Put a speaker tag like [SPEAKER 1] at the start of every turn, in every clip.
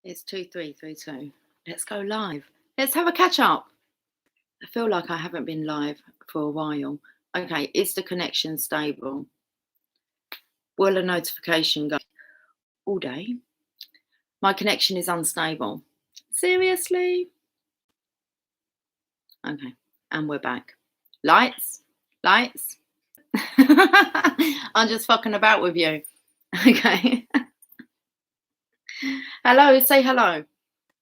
[SPEAKER 1] It's 2332. Let's go live. Let's have a catch up. I feel like I haven't been live for a while. Okay, is the connection stable? Will a notification go all day? My connection is unstable. Seriously? Okay, and we're back. Lights? Lights? I'm just fucking about with you. Okay. Hello, say hello.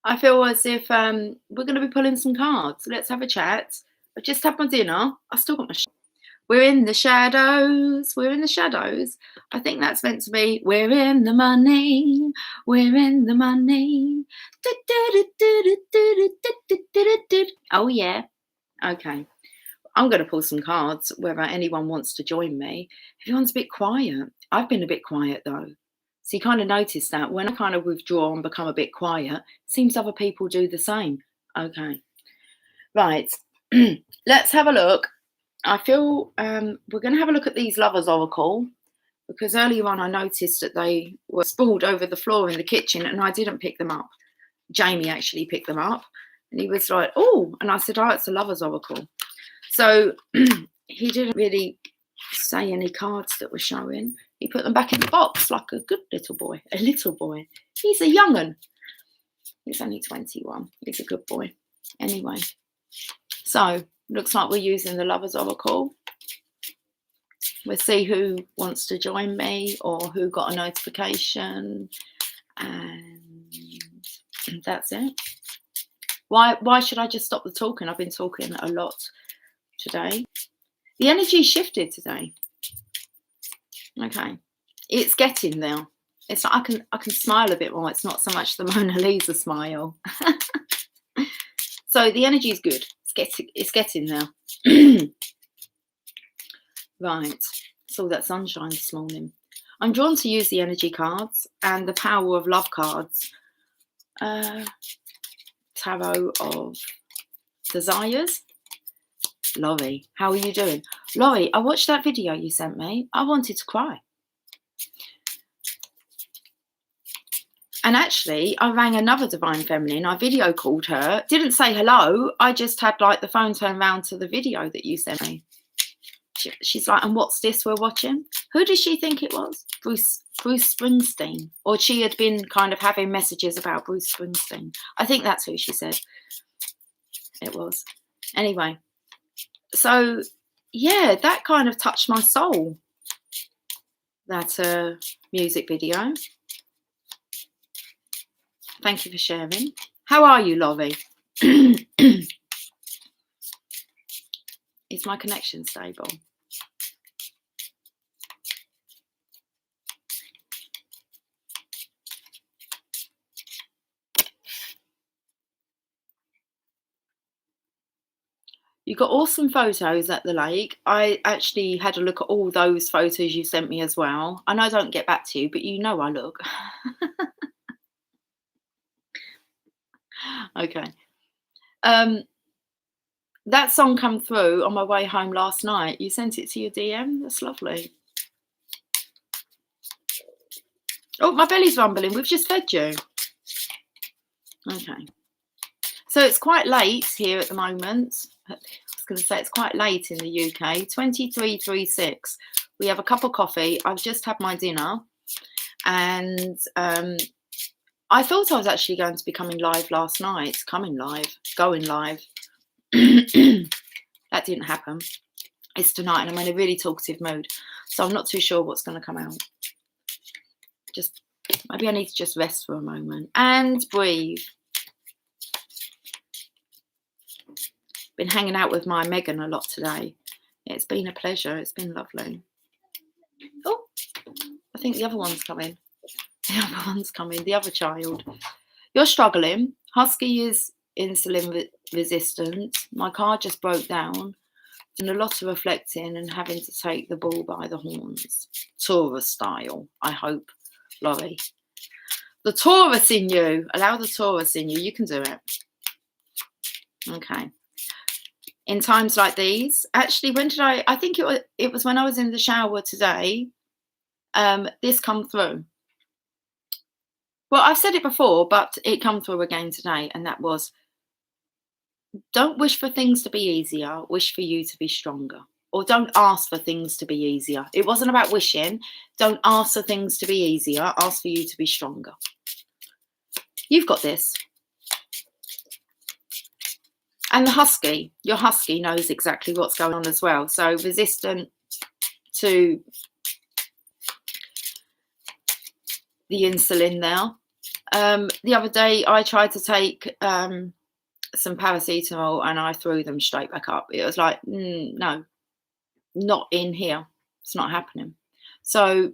[SPEAKER 1] I feel as if we're going to be pulling some cards. Let's have a chat. I've just had my dinner. I still got my. We're in the shadows. We're in the shadows. I think that's meant to be. We're in the money. We're in the money. Oh yeah. Okay. I'm going to pull some cards. Whether anyone wants to join me. Everyone's a bit quiet. I've been a bit quiet though. So you kind of notice that when I kind of withdraw and become a bit quiet, seems other people do the same. Okay. Right. Let's have a look. I feel we're going to have a look at these Lovers Oracle because earlier on I noticed that they were sprawled over the floor in the kitchen and I didn't pick them up. Jamie actually picked them up and he was like, oh, and I said, oh, it's a Lovers Oracle. So he didn't really say any cards that were showing. He put them back in the box like a good little boy. A little boy. He's a young'un. He's only 21. He's a good boy. Anyway, so looks like we're using the Lovers Oracle. We'll see who wants to join me or who got a notification. And that's it. Why should I just stop the talking? I've been talking a lot today. The energy shifted today. Okay, it's getting there. It's like I can smile a bit more. It's not so much the Mona Lisa smile. So the energy is good. It's getting there. Right. Saw that sunshine this morning. I'm drawn to use the energy cards and the power of love cards. Tarot of Desires. Laurie, how are you doing? Laurie, I watched that video you sent me. I wanted to cry. And actually, I rang another Divine Feminine. I video called her. Didn't say hello. I just had like the phone turned around to the video that you sent me. She's like, and what's this we're watching? Who did she think it was? Bruce Springsteen. Or she had been kind of having messages about Bruce Springsteen. I think that's who she said it was. Anyway. So, yeah, that kind of touched my soul, that music video. Thank you for sharing. How are you, Laurie? Is my connection stable? You got awesome photos at the lake. I actually had a look at all those photos you sent me as well. And I don't get back to you, but you know I look. Okay. That song come through on my way home last night. You sent it to your DM. That's lovely. Oh, my belly's rumbling. We've just fed you. Okay. So it's quite late here at the moment. I was going to say it's quite late in the UK. 23:36. We have a cup of coffee. I've just had my dinner. And I thought I was actually going to be coming live last night. Going live. That didn't happen. It's tonight and I'm in a really talkative mood. So I'm not too sure what's going to come out. Just maybe I need to just rest for a moment and breathe. Been hanging out with my Megan a lot today. It's been a pleasure. It's been lovely. Oh, I think the other one's coming. The other child. You're struggling. Husky is insulin resistant. My car just broke down. And a lot of reflecting and having to take the bull by the horns. Taurus style, I hope, Laurie. The Taurus in you. Allow the Taurus in you. You can do it. Okay. In times like these, actually, when did I think it was when I was in the shower today, this come through. Well, I've said it before, but it come through again today, and that was, don't wish for things to be easier, wish for you to be stronger. Or don't ask for things to be easier. It wasn't about wishing. Don't ask for things to be easier, ask for you to be stronger. You've got this. And the husky, your husky knows exactly what's going on as well. So resistant to the insulin now. The other day I tried to take some paracetamol and I threw them straight back up. It was like, no, not in here. It's not happening. So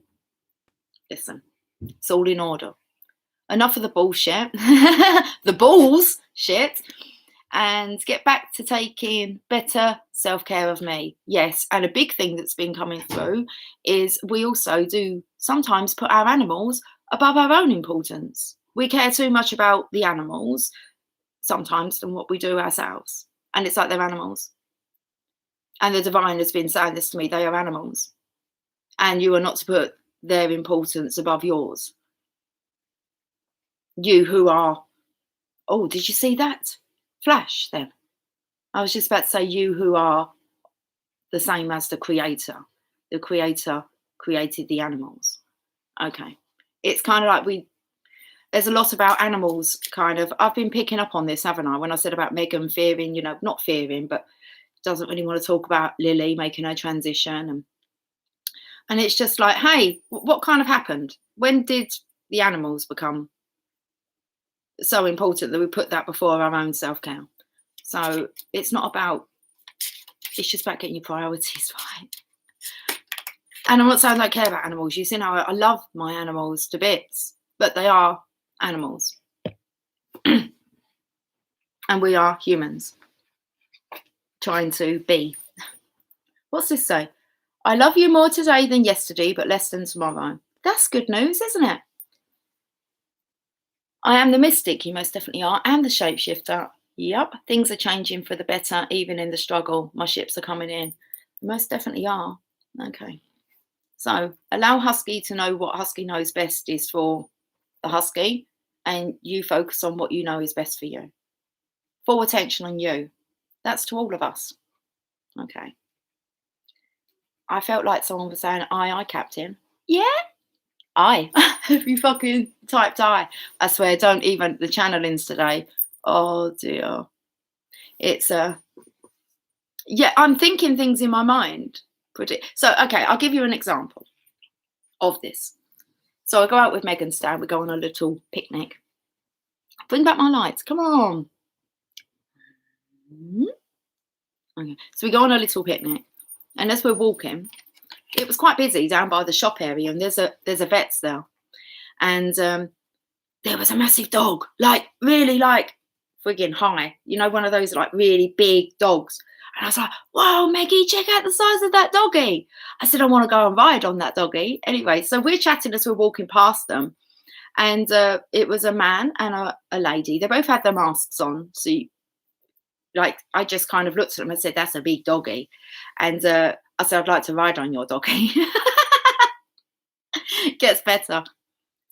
[SPEAKER 1] listen, it's all in order. Enough of the bullshit, the balls shit, and get back to taking better self-care of me. Yes, and a big thing that's been coming through is we also do sometimes put our animals above our own importance. We care too much about the animals sometimes than what we do ourselves. And it's like they're animals. And the divine has been saying this to me, they are animals. And you are not to put their importance above yours. You who are, oh, did you see that flash then? I was just about to say, you who are the same as the creator. The creator created the animals. Okay. It's kind of like there's a lot about animals, kind of. I've been picking up on this, haven't I? When I said about Megan fearing, not fearing, but doesn't really want to talk about Lily making her transition. And it's just like, hey, what kind of happened? When did the animals become so important that we put that before our own self-care? So it's not about, it's just about getting your priorities right. And I'm not saying I don't care about animals. You see now, I love my animals to bits, but they are animals. And we are humans trying to be. What's this say? I love you more today than yesterday, but less than tomorrow. That's good news, isn't it? I am the mystic, you most definitely are, and the shapeshifter. Yep, things are changing for the better, even in the struggle. My ships are coming in. They most definitely are. Okay. So allow Husky to know what Husky knows best is for the Husky, and you focus on what you know is best for you. Full attention on you. That's to all of us. Okay. I felt like someone was saying, aye, Captain. Yeah? Aye. Have you fucking typed aye? I swear, don't even, the channelings today. Oh dear. It's yeah, I'm thinking things in my mind. So, okay, I'll give you an example of this. So I go out with Megan's dad, we go on a little picnic. Bring back my lights, come on. Okay, so we go on a little picnic, and as we're walking, it was quite busy down by the shop area, and there's a vet's there, and there was a massive dog, like really like friggin' high, one of those like really big dogs. And I was like, whoa, Maggie, check out the size of that doggy. I said, I want to go and ride on that doggy. Anyway, so we're chatting as we're walking past them. And it was a man and a lady. They both had their masks on. So, I just kind of looked at them and said, that's a big doggy. And I said, I'd like to ride on your doggy. Gets better.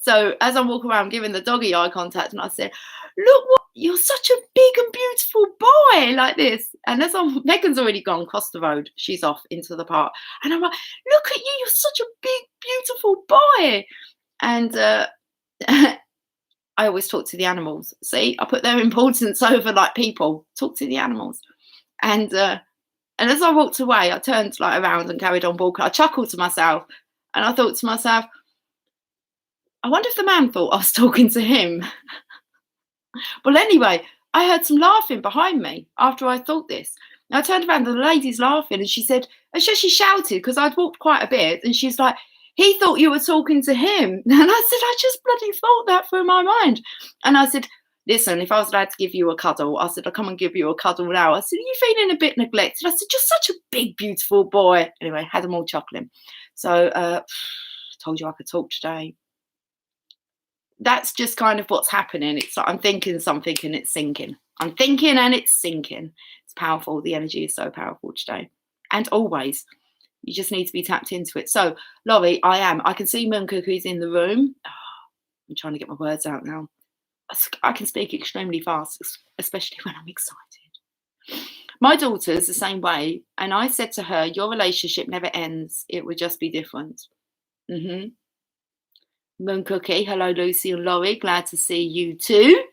[SPEAKER 1] So as I'm walking around, giving the doggy eye contact, and I said, look, you're such a big and beautiful boy, like this. And as Megan's already gone across the road, she's off into the park. And I'm like, look at you, you're such a big, beautiful boy. And I always talk to the animals. See, I put their importance over like people. Talk to the animals. And as I walked away, I turned around and carried on walking. I chuckled to myself, and I thought to myself, I wonder if the man thought I was talking to him. Well, anyway, I heard some laughing behind me after I thought this. And I turned around and the lady's laughing, and she said, she shouted because I'd walked quite a bit, and she's like, he thought you were talking to him. And I said, I just bloody thought that through my mind. And I said, listen, if I was allowed to give you a cuddle, I said, I'll come and give you a cuddle now. I said, are you feeling a bit neglected? I said, you're such a big, beautiful boy. Anyway, had them all chuckling. So told you I could talk today. That's just kind of what's happening. It's like I'm thinking something and it's sinking. I'm thinking and it's sinking. It's powerful. The energy is so powerful today. And always. You just need to be tapped into it. So, Laurie, I can see Moon Cuckoo's in the room. I'm trying to get my words out now. I can speak extremely fast, especially when I'm excited. My daughter's the same way, and I said to her, "Your relationship never ends. It would just be different." Hmm. Moon Cookie, hello, Lucy and Laurie. Glad to see you too.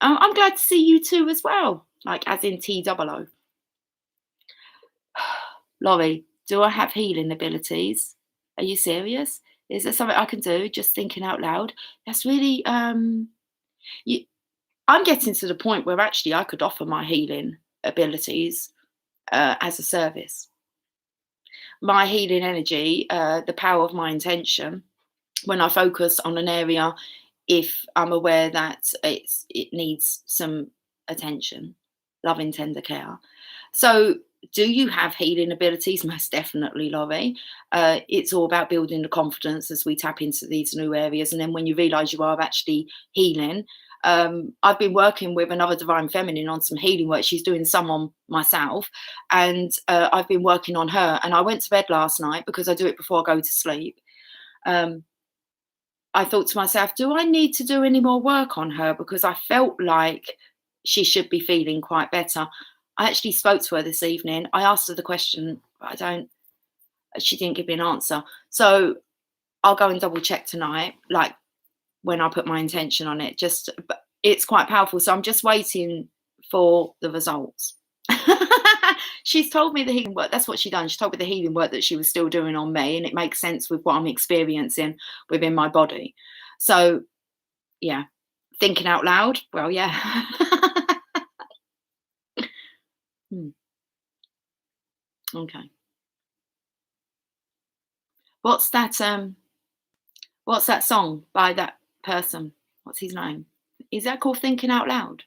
[SPEAKER 1] I'm glad to see you too as well, like as in T-double-O. Laurie, do I have healing abilities? Are you serious? Is there something I can do? Just thinking out loud. That's really you, I'm getting to the point where actually I could offer my healing abilities as a service. My healing energy, the power of my intention, when I focus on an area, if I'm aware that it needs some attention, loving, tender care. So, do you have healing abilities? Most definitely, Laurie. It's all about building the confidence as we tap into these new areas. And then when you realize you are actually healing, I've been working with another divine feminine on some healing work. She's doing some on myself, and I've been working on her. And I went to bed last night because I do it before I go to sleep. Um, I thought to myself, do I need to do any more work on her? Because I felt like she should be feeling quite better. I actually spoke to her this evening. I asked her the question, but she didn't give me an answer. So I'll go and double check tonight, like when I put my intention on it. But it's quite powerful. So I'm just waiting for the results. She's told me the healing work. That's what she done. She told me the healing work that she was still doing on me, and it makes sense with what I'm experiencing within my body. So, yeah, thinking out loud. Well, yeah. Okay. What's that? What's that song by that person? What's his name? Is that called Thinking Out Loud?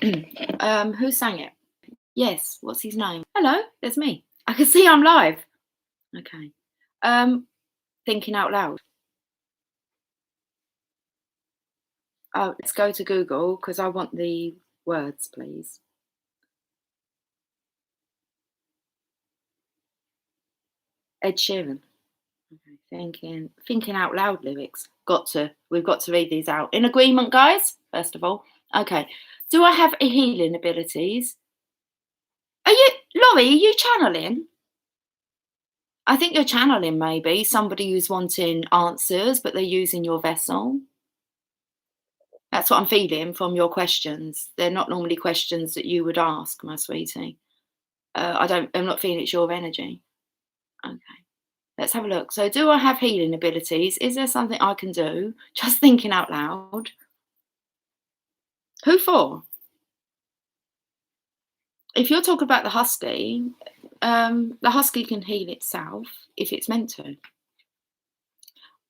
[SPEAKER 1] Who sang it? Yes. What's his name? Hello, there's me. I can see I'm live. Okay. Thinking Out Loud. Oh, let's go to Google because I want the words, please. Ed Sheeran. Okay, thinking out loud lyrics. We've got to read these out. In agreement, guys? First of all. Okay. Do I have a healing abilities? Laurie, are you channeling? I think you're channeling maybe somebody who's wanting answers, but they're using your vessel. That's what I'm feeling from your questions. They're not normally questions that you would ask, my sweetie. I'm not feeling it's your energy. Okay. Let's have a look. So, do I have healing abilities? Is there something I can do? Just thinking out loud. Who for? If you're talking about the husky can heal itself if it's meant to.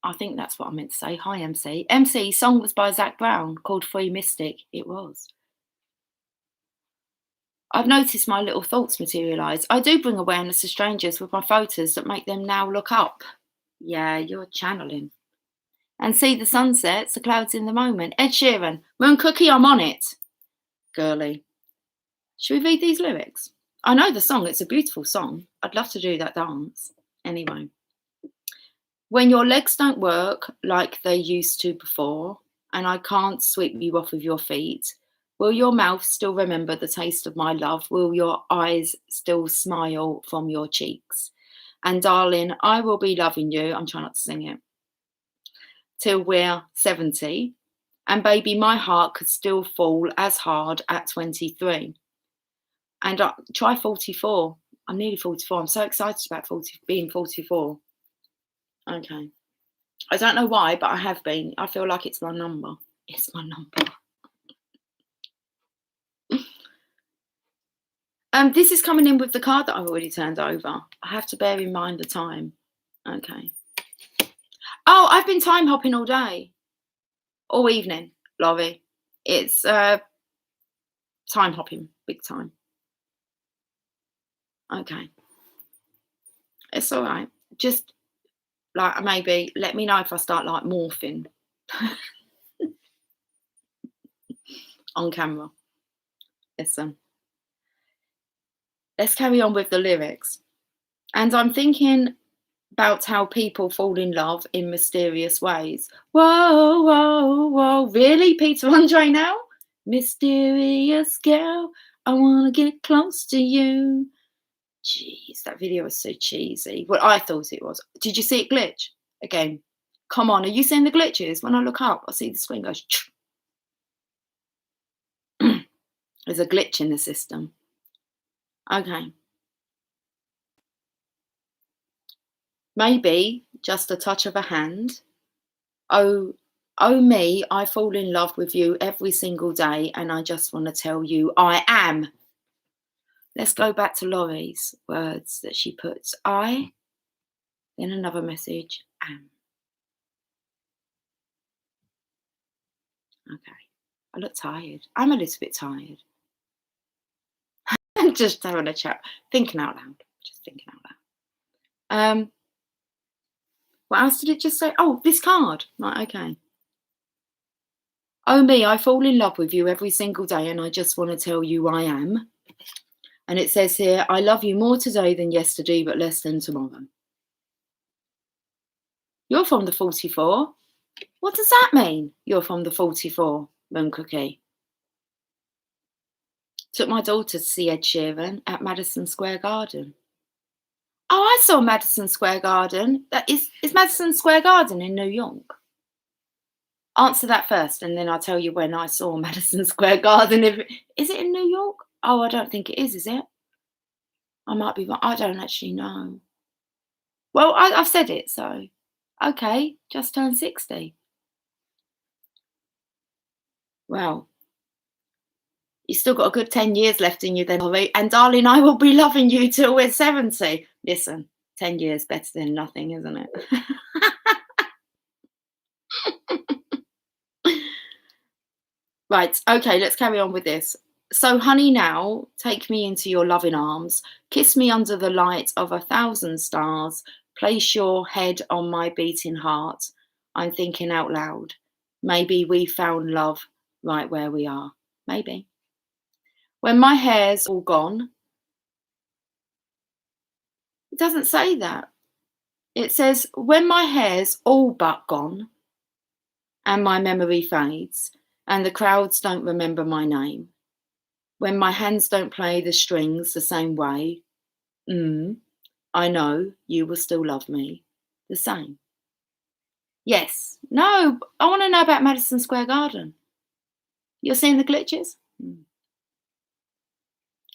[SPEAKER 1] I think that's what I meant to say. Hi, MC. MC, song was by Zach Brown called Free Mystic. It was. I've noticed my little thoughts materialise. I do bring awareness to strangers with my photos that make them now look up. Yeah, you're channeling. And see the sunsets, the clouds in the moment. Ed Sheeran, Moon Cookie, I'm on it. Girly. Should we read these lyrics? I know the song, it's a beautiful song. I'd love to do that dance. Anyway. When your legs don't work like they used to before, and I can't sweep you off of your feet, will your mouth still remember the taste of my love? Will your eyes still smile from your cheeks? And darling, I will be loving you. I'm trying not to sing it. Till we're 70. And baby, my heart could still fall as hard at 23. And try 44. I'm nearly 44. I'm so excited about being 44. Okay. I don't know why, but I have been. I feel like it's my number. It's my number. This is coming in with the card that I've already turned over. I have to bear in mind the time. Okay. Oh, I've been time hopping all day. All evening, Laurie. It's time hopping, big time. Okay. It's all right. Just like maybe let me know if I start like morphing on camera. Listen. Let's carry on with the lyrics. And I'm thinking about how people fall in love in mysterious ways. Whoa, whoa, whoa. Really, Peter Andre now? Mysterious girl, I want to get close to you. Jeez, that video was so cheesy. Well, I thought it was. Did you see it glitch? Again, come on. Are you seeing the glitches? When I look up, I see the screen goes. There's a glitch in the system. Okay. Maybe just a touch of a hand. Oh, oh me, I fall in love with you every single day, and I just want to tell you I am. Let's go back to Laurie's words that she puts. I, then another message, am. Okay. I look tired. I'm a little bit tired. I'm just having a chat, thinking out loud. Just thinking out loud. What else did it just say? Oh, this card. Right, okay. Oh me, I fall in love with you every single day, and I just want to tell you I am. And it says here, I love you more today than yesterday, but less than tomorrow. You're from the 44. What does that mean? You're from the 44, Moon Cookie. Took my daughter to see Ed Sheeran at Madison Square Garden. Oh, I saw Madison Square Garden. Is Madison Square Garden in New York? Answer that first, and then I'll tell you when I saw Madison Square Garden. Is it in New York? Oh, I don't think it is it? I might be wrong. I don't actually know. Well, I've said it, so okay, just turned 60. Well, you still got a good 10 years left in you then, Holly. And darling, I will be loving you till we're 70. Listen, 10 years better than nothing, isn't it? Right, okay, let's carry on with this. So, honey, now take me into your loving arms, kiss me under the light of 1,000 stars, place your head on my beating heart. I'm thinking out loud. Maybe we found love right where we are. Maybe. When my hair's all gone, it doesn't say that. It says, when my hair's all but gone and my memory fades and the crowds don't remember my name, when my hands don't play the strings the same way, I know you will still love me the same. Yes. No, I want to know about Madison Square Garden. You're seeing the glitches?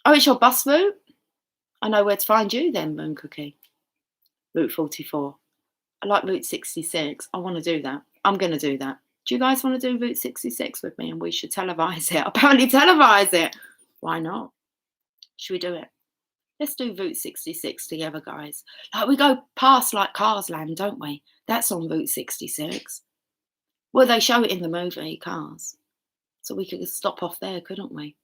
[SPEAKER 1] Oh, it's your bus route? I know where to find you then, Moon Cookie. Route 44. I like Route 66. I want to do that. I'm going to do that. Do you guys want to do Route 66 with me? And we should televise it. Apparently televise it. Why not? Should we do it? Let's do Route 66 together, guys. Like we go past like Cars Land, don't we? That's on Route 66. Well, they show it in the movie, Cars. So we could stop off there, couldn't we?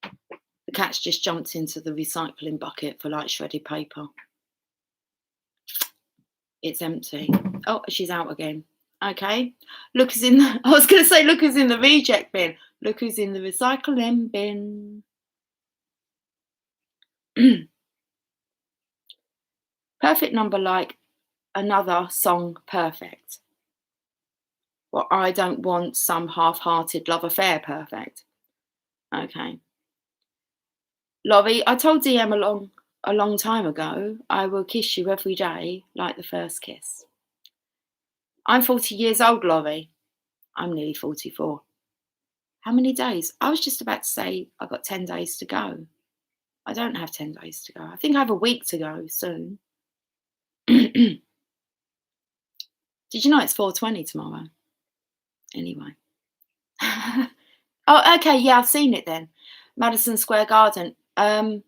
[SPEAKER 1] The cat's just jumped into the recycling bucket for like shredded paper. It's empty. Oh, she's out again. Okay. Look who's in the, I was going to say, look who's in the reject bin. Look who's in the recycling bin. Perfect number like another song perfect. Well, I don't want some half-hearted love affair perfect. Okay. Laurie, I told DM a long time ago, I will kiss you every day like the first kiss. I'm 40 years old, Laurie. I'm nearly 44. How many days? I was just about to say I've got 10 days to go. I don't have 10 days to go. I think I have a week to go soon. Did you know it's 4:20 tomorrow? Anyway. Oh, okay. Yeah, I've seen it then. Madison Square Garden. From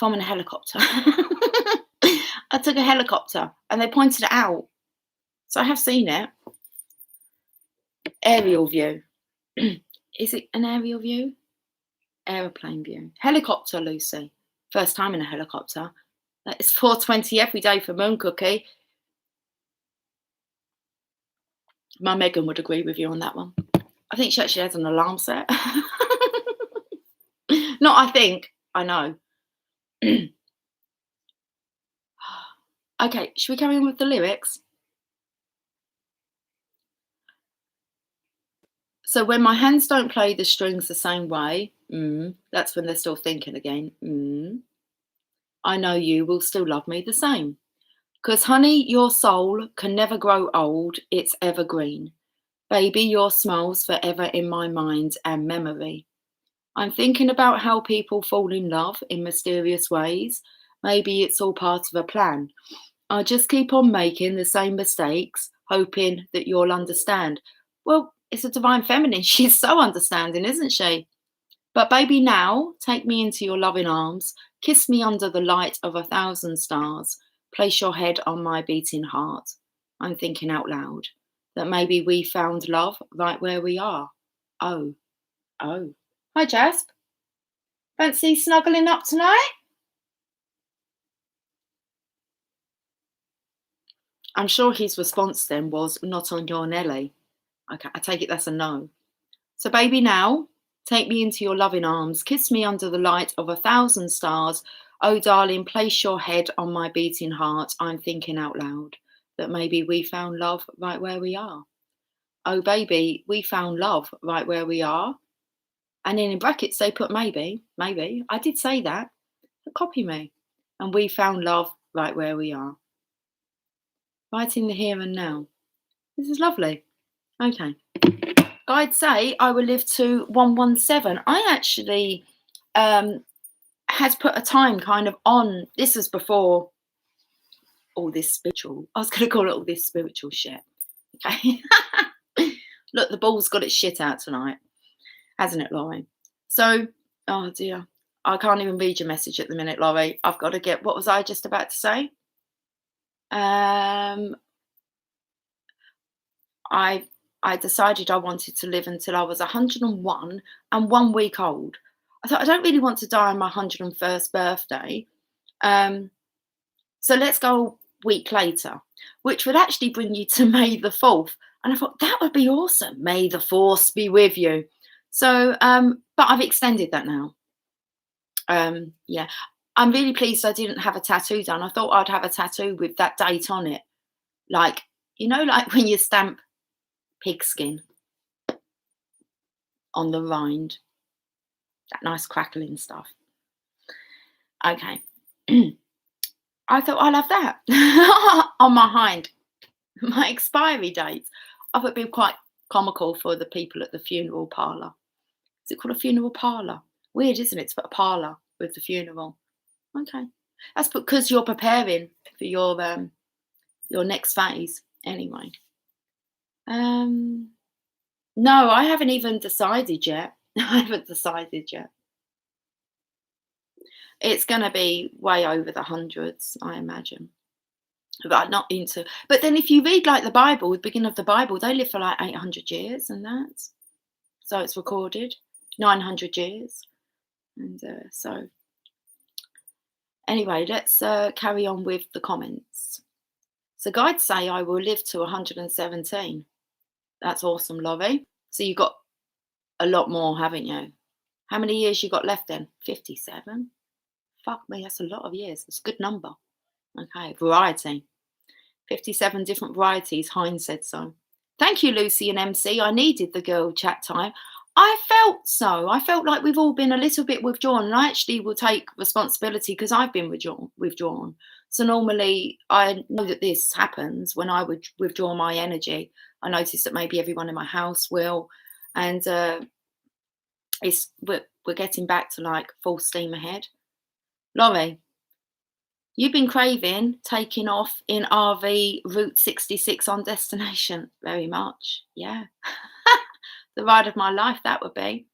[SPEAKER 1] a helicopter. I took a helicopter and they pointed it out. So I have seen it. Aerial view. Is it an aerial view? Aeroplane view. Helicopter, Lucy. First time in a helicopter. It's 4:20 every day for Moon Cookie. My Megan would agree with you on that one. I think she actually has an alarm set. Not I think. I know. Okay, should we carry on with the lyrics? So when my hands don't play the strings the same way, that's when they're still thinking again. I know you will still love me the same. 'Cause honey, your soul can never grow old, it's evergreen. Baby, your smile's forever in my mind and memory. I'm thinking about how people fall in love in mysterious ways. Maybe it's all part of a plan. I just keep on making the same mistakes, hoping that you'll understand. Well, it's a divine feminine. She's so understanding, isn't she? But baby, now take me into your loving arms, kiss me under the light of 1,000 stars, place your head on my beating heart. I'm thinking out loud that maybe we found love right where we are. Oh, oh. Hi, Jasp. Fancy snuggling up tonight? I'm sure his response then was, not on your Nelly. Okay, I take it that's a no. So, baby, now take me into your loving arms, kiss me under the light of 1,000 stars. Oh, darling, place your head on my beating heart. I'm thinking out loud that maybe we found love right where we are. Oh, baby, we found love right where we are. And then in brackets, they put maybe, maybe. I did say that. But copy me. And we found love right where we are. Right in the here and now. This is lovely. Okay. I'd say I will live to 117. I actually had put a time kind of on. This was before all this spiritual. I was going to call it all this spiritual shit. Okay. Look, the ball's got its shit out tonight, hasn't it, Laurie? So, oh dear, I can't even read your message at the minute, Laurie. I've got to get. What was I just about to say? I decided I wanted to live until I was 101 and 1 week old. I thought I don't really want to die on my 101st birthday. So let's go a week later, which would actually bring you to May the 4th. And I thought that would be awesome. May the force be with you. So, but I've extended that now. Yeah, I'm really pleased I didn't have a tattoo done. I thought I'd have a tattoo with that date on it. Like, you know, like when you stamp pigskin on the rind, that nice crackling stuff. Okay. I thought I'll have that on my hind. My expiry date. I thought it'd be quite comical for the people at the funeral parlour. Is it called a funeral parlour? Weird, isn't it, to put a parlour with the funeral? Okay. That's because you're preparing for your next phase anyway. No, I haven't even decided yet. I haven't decided yet. It's going to be way over the hundreds, I imagine. But not into. But then, if you read like the Bible, the beginning of the Bible, they live for like 800 years, and that. So it's recorded 900 years, and so. Anyway, let's carry on with the comments. So, guides say I will live to 117. That's awesome, Laurie. So you got a lot more, haven't you? How many years you got left then? 57? Fuck me, that's a lot of years. It's a good number. Okay, variety. 57 different varieties, Heinz said so. Thank you, Lucy and MC. I needed the girl chat time. I felt so. I felt like we've all been a little bit withdrawn, and I actually will take responsibility because I've been withdrawn. So normally I know that this happens when I would withdraw my energy. I notice that maybe everyone in my house will, and we're getting back to like full steam ahead. Laurie, you've been craving taking off in RV Route 66 on destination very much. Yeah. The ride of my life, that would be.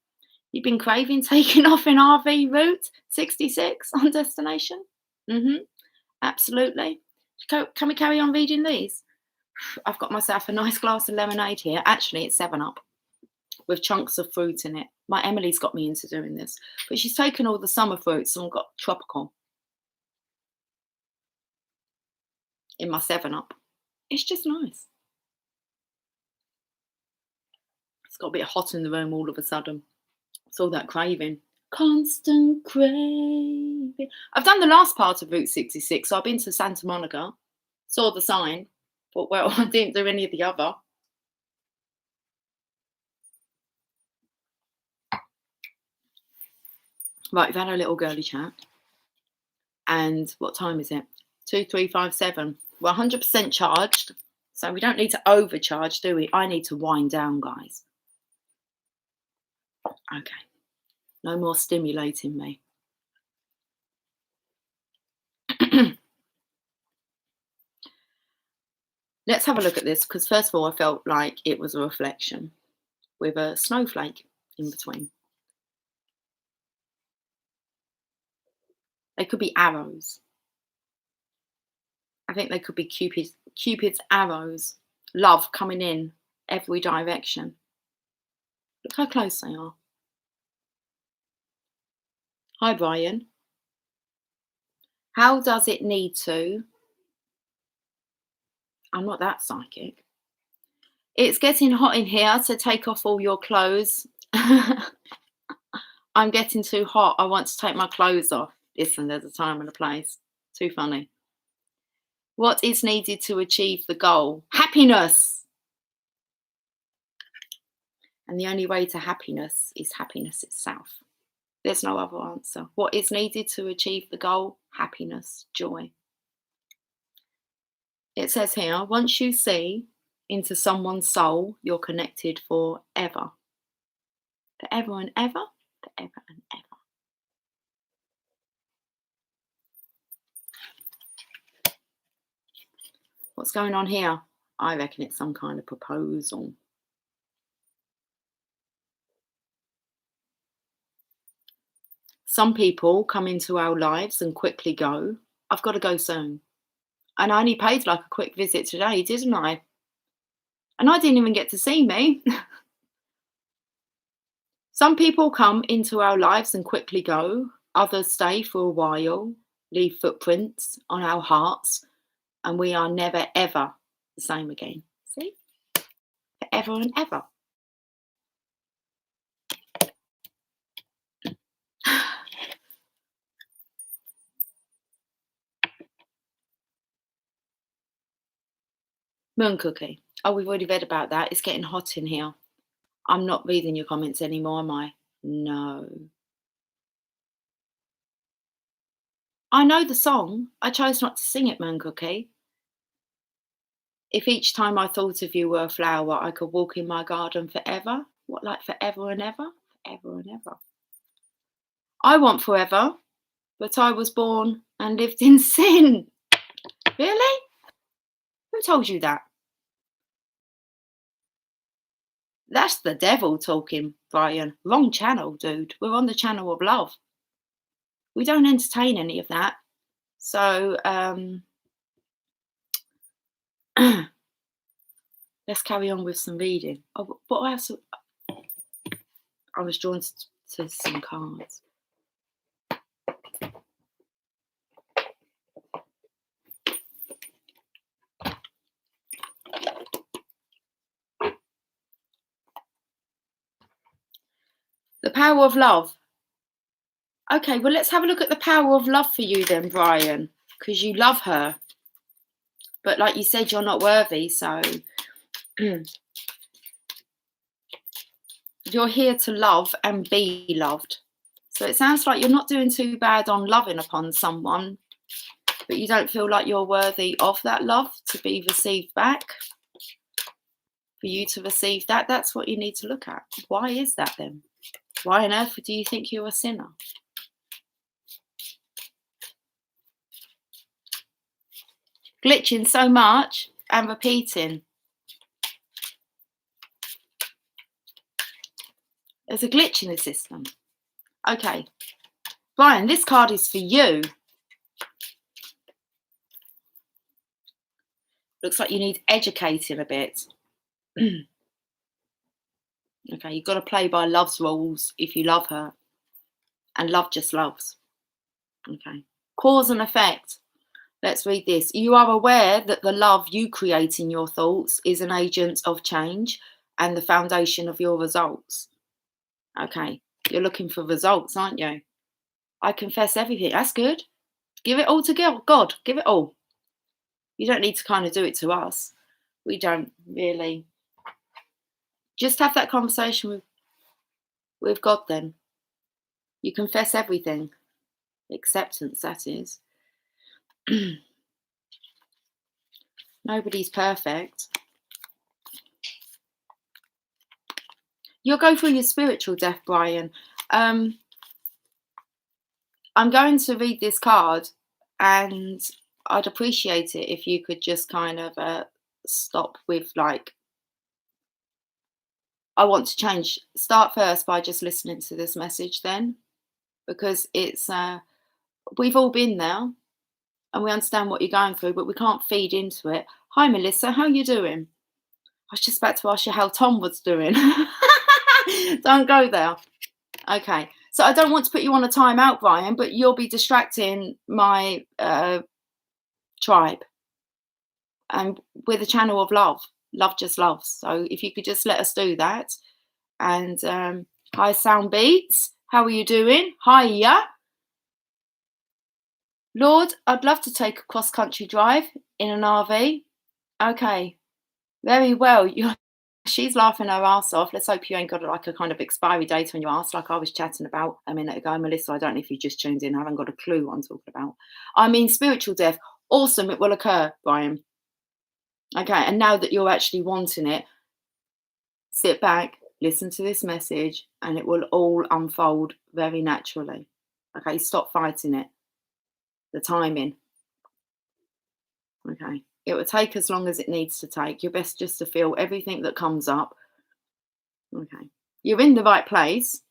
[SPEAKER 1] You've been craving taking off in RV Route 66 on destination? Absolutely. Can we carry on reading these? I've got myself a nice glass of lemonade here. Actually, it's 7-Up with chunks of fruit in it. My Emily's got me into doing this. But she's taken all the summer fruits and got tropical in my 7-Up. It's just nice. It's got a bit hot in the room all of a sudden. It's all that craving. Constant craving. I've done the last part of Route 66. So I've been to Santa Monica. Saw the sign. Thought, well, I didn't do any of the other. Right, we've had a little girly chat. And what time is it? 2357. We're 100% charged. So we don't need to overcharge, do we? I need to wind down, guys. Okay. No more stimulating me. Let's have a look at this, because first of all, I felt like it was a reflection with a snowflake in between. They could be arrows. I think they could be Cupid's arrows. Love coming in every direction. Look how close they are. Hi, Brian. How does it need to? I'm not that psychic. It's getting hot in here, so take off all your clothes. I'm getting too hot. I want to take my clothes off. Listen, there's a time and a place. Too funny. What is needed to achieve the goal? Happiness. And the only way to happiness is happiness itself. There's no other answer. What is needed to achieve the goal? Happiness, joy. It says here, once you see into someone's soul, you're connected forever. Forever and ever, forever and ever. What's going on here? I reckon it's some kind of proposal. Some people come into our lives and quickly go. I've got to go soon. And I only paid like a quick visit today, didn't I? And I didn't even get to see me. Some people come into our lives and quickly go. Others stay for a while, leave footprints on our hearts, and we are never, ever the same again. See? Forever and ever. Moon cookie. Oh, we've already read about that. It's getting hot in here. I'm not reading your comments anymore, am I? No. I know the song. I chose not to sing it, Moon cookie. If each time I thought of you were a flower, I could walk in my garden forever. What, like forever and ever? Forever and ever. I want forever, but I was born and lived in sin. Really? Who told you that? That's the devil talking, Brian. Wrong channel, dude. We're on the channel of love. We don't entertain any of that. So, let's carry on with some reading. Oh, what else? I was drawn to some cards. The power of love. Okay, well, let's have a look at the power of love for you then, Brian, because you love her. But like you said, you're not worthy, so you're here to love and be loved. So it sounds like you're not doing too bad on loving upon someone, but you don't feel like you're worthy of that love to be received back. For you to receive that, that's what you need to look at. Why is that then? Why on earth do you think you're a sinner? Glitching so much and repeating. There's a glitch in the system. Okay. Brian, this card is for you. Looks like you need educating a bit. Okay, you've got to play by love's rules if you love her. And love just loves. Okay. Cause and effect. Let's read this. You are aware that the love you create in your thoughts is an agent of change and the foundation of your results. Okay. You're looking for results, aren't you? I confess everything. That's good. Give it all to God. Give it all. You don't need to kind of do it to us. We don't really. Just have that conversation with God then. You confess everything. Acceptance, that is. Nobody's perfect. You'll go through your spiritual death, Brian. I'm going to read this card, and I'd appreciate it if you could just kind of stop with like, I want to change. Start first by just listening to this message then, because it's we've all been there and we understand what you're going through, but we can't feed into it. Hi, Melissa, how you doing? I was just about to ask you how Tom was doing. Don't go there. Okay, so I don't want to put you on a timeout, Brian, but you'll be distracting my tribe. And we're the channel of love. Love just loves. So if you could just let us do that. And hi, Sound Beats. How are you doing? Hiya. Lord, I'd love to take a cross-country drive in an RV. Okay, very well. She's laughing her ass off. Let's hope you ain't got like a kind of expiry date on your ass like I was chatting about a minute ago. Melissa, I don't know if you just tuned in. I haven't got a clue what I'm talking about. I mean, spiritual death. Awesome, it will occur, Brian. Okay, and now that you're actually wanting it, sit back, listen to this message, and it will all unfold very naturally. Okay, stop fighting it. The timing. Okay, it will take as long as it needs to take. You're best just to feel everything that comes up. Okay, you're in the right place.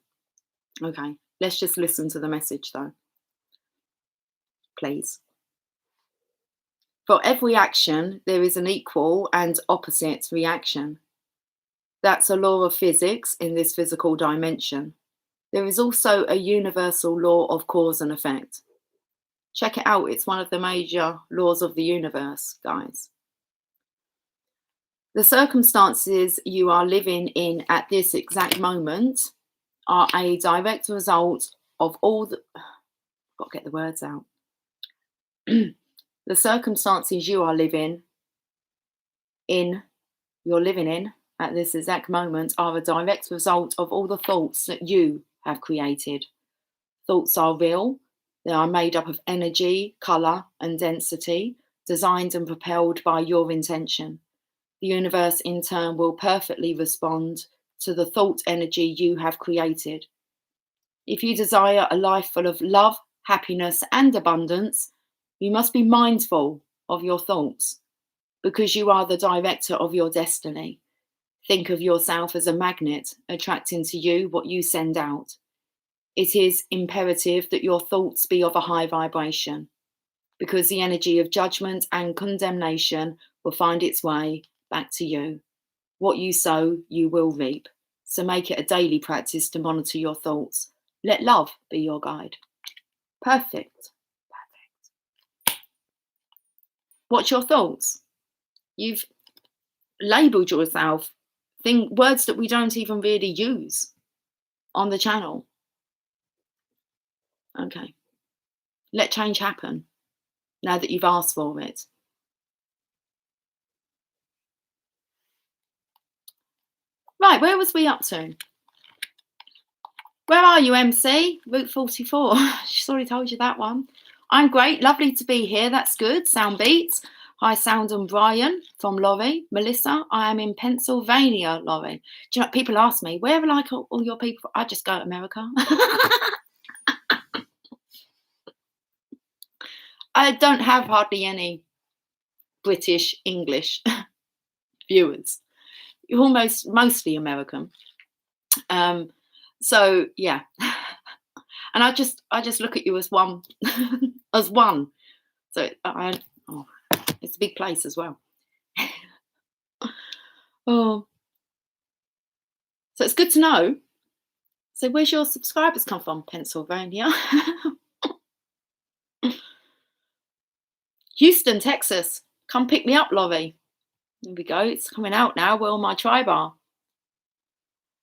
[SPEAKER 1] Okay, let's just listen to the message though. Please. For every action, there is an equal and opposite reaction. That's a law of physics in this physical dimension. There is also a universal law of cause and effect. Check it out. It's one of the major laws of the universe, guys. The circumstances you are living in at this exact moment are a direct result of all the... Got to get the words out. The circumstances you are living in at this exact moment are a direct result of all the thoughts that you have created. Thoughts are real. They are made up of energy, colour, and density, designed and propelled by your intention. The universe, in turn, will perfectly respond to the thought energy you have created. If you desire a life full of love, happiness, and abundance, you must be mindful of your thoughts, because you are the director of your destiny. Think of yourself as a magnet, attracting to you what you send out. It is imperative that your thoughts be of a high vibration, because the energy of judgment and condemnation will find its way back to you. What you sow, you will reap. So make it a daily practice to monitor your thoughts. Let love be your guide. Perfect. What's your thoughts? You've labelled yourself words that we don't even really use on the channel. Okay. Let change happen now that you've asked for it. Right, where was we up to? Where are you, MC? Route 44. She's already told you that one. I'm great. Lovely to be here. That's good. Sound Beats. Hi, Sound and Brian from Laurie. Melissa, I am in Pennsylvania, Laurie. Do you know, people ask me, where are like all your people? I just go to America. I don't have hardly any British English viewers. You're mostly American. So yeah. And I just look at you as one, as one. So it's a big place as well. Oh, so it's good to know. So where's your subscribers come from? Pennsylvania. Houston, Texas. Come pick me up, Laurie. There we go. It's coming out now where all my tribe are.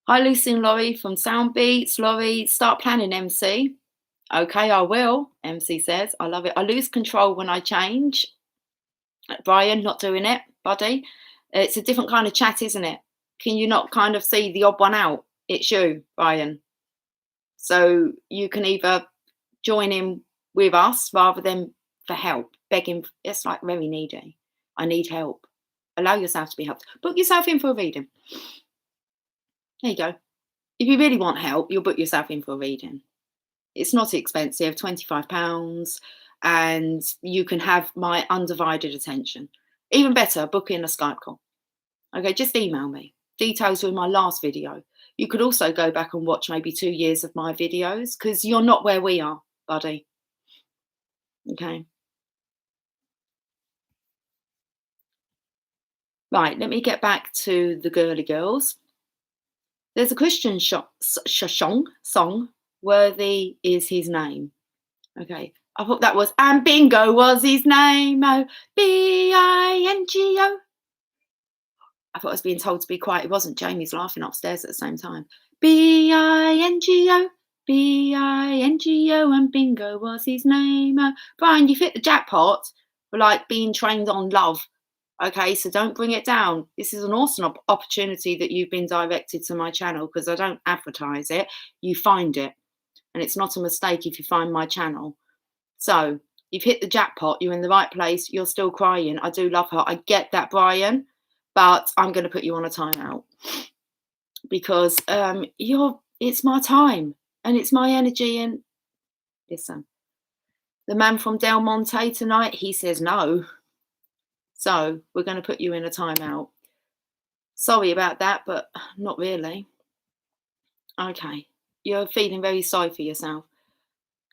[SPEAKER 1] Hi, Lucy and Laurie from Sound Beats. Laurie, start planning, MC. Okay, I will, MC says. I love it. I lose control when I change. Brian, not doing it, buddy. It's a different kind of chat, isn't it? Can you not kind of see the odd one out? It's you, Brian. So you can either join in with us rather than for help, begging. It's like very needy. I need help. Allow yourself to be helped. Book yourself in for a reading. There you go. If you really want help, you'll book yourself in for a reading. It's not expensive, £25, and you can have my undivided attention. Even better, book in a Skype call. Okay, just email me. Details were in my last video. You could also go back and watch maybe 2 years of my videos because you're not where we are, buddy. Okay. Right, let me get back to the girly girls. There's a Christian song, Worthy is His Name. Okay, I thought that was, and Bingo was his name, oh, Bingo. I thought I was being told to be quiet. It wasn't. Jamie's laughing upstairs at the same time. Bingo, Bingo, and Bingo was his name. Oh. Brian, you've hit the jackpot for like being trained on love. Okay, so don't bring it down. This is an awesome opportunity that you've been directed to my channel because I don't advertise it. You find it. And it's not a mistake if you find my channel. So you've hit the jackpot. You're in the right place. You're still crying. I do love her. I get that, Brian. But I'm going to put you on a timeout because it's my time and it's my energy. And listen, the man from Del Monte tonight, he says no. So we're going to put you in a timeout. Sorry about that, but not really. Okay. You're feeling very sorry for yourself.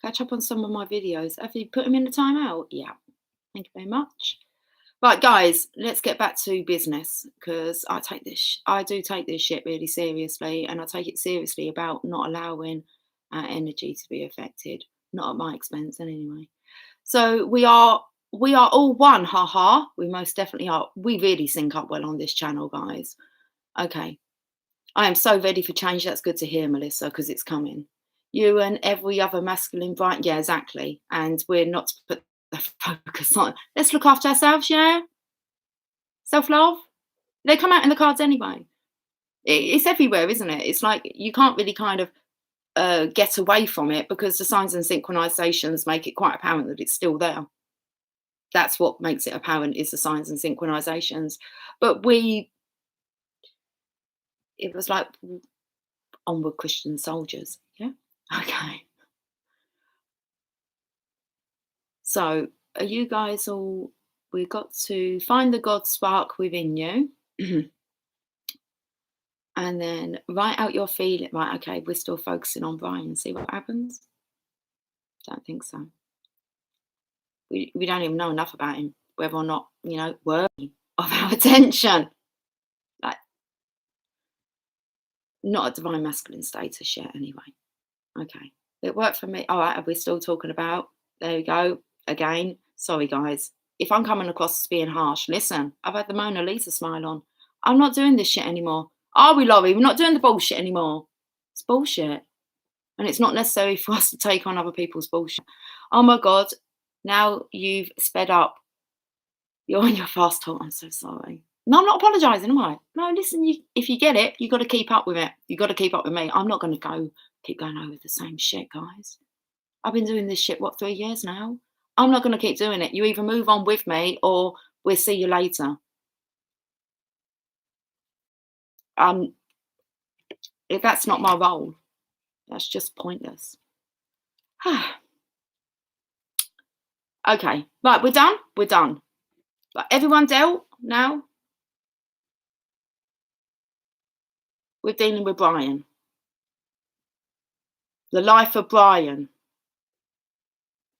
[SPEAKER 1] Catch up on some of my videos. Have you put them in a timeout? Yeah. Thank you very much. Right, guys, let's get back to business because I do take this shit really seriously, and I take it seriously about not allowing our energy to be affected. Not at my expense, anyway. So we are all one, haha. We most definitely are. We really sync up well on this channel, guys. Okay. I am so ready for change. That's good to hear, Melissa, because it's coming. You and every other masculine bright. Yeah, exactly. And we're not to put the focus on. Let's look after ourselves, yeah? Self-love. They come out in the cards anyway. It's everywhere, isn't it? It's like you can't really kind of get away from it because the signs and synchronizations make it quite apparent that it's still there. That's what makes it apparent is the signs and synchronizations. But it was like onward Christian soldiers. Yeah. Okay. So are you guys all, we've got to find the God spark within you. And then write out your feeling. Right, okay, we're still focusing on Brian. See what happens? Don't think so. We don't even know enough about him, whether or not, worthy of our attention. Like, not a divine masculine status yet, anyway. Okay, it worked for me. All right, we're still talking about, there we go. Again, sorry, guys. If I'm coming across as being harsh, listen, I've had the Mona Lisa smile on. I'm not doing this shit anymore. Are we, Laurie? We're not doing the bullshit anymore. It's bullshit. And it's not necessary for us to take on other people's bullshit. Oh my God, now you've sped up. You're on your fast talk. I'm so sorry. No, I'm not apologising, am I? No, listen, if you get it, you've got to keep up with it. You've got to keep up with me. I'm not going to keep going over the same shit, guys. I've been doing this shit, 3 years now? I'm not going to keep doing it. You either move on with me or we'll see you later. If that's not my role, that's just pointless. Okay, right, we're done. We're done. But everyone dealt now. We're dealing with Brian. The life of Brian.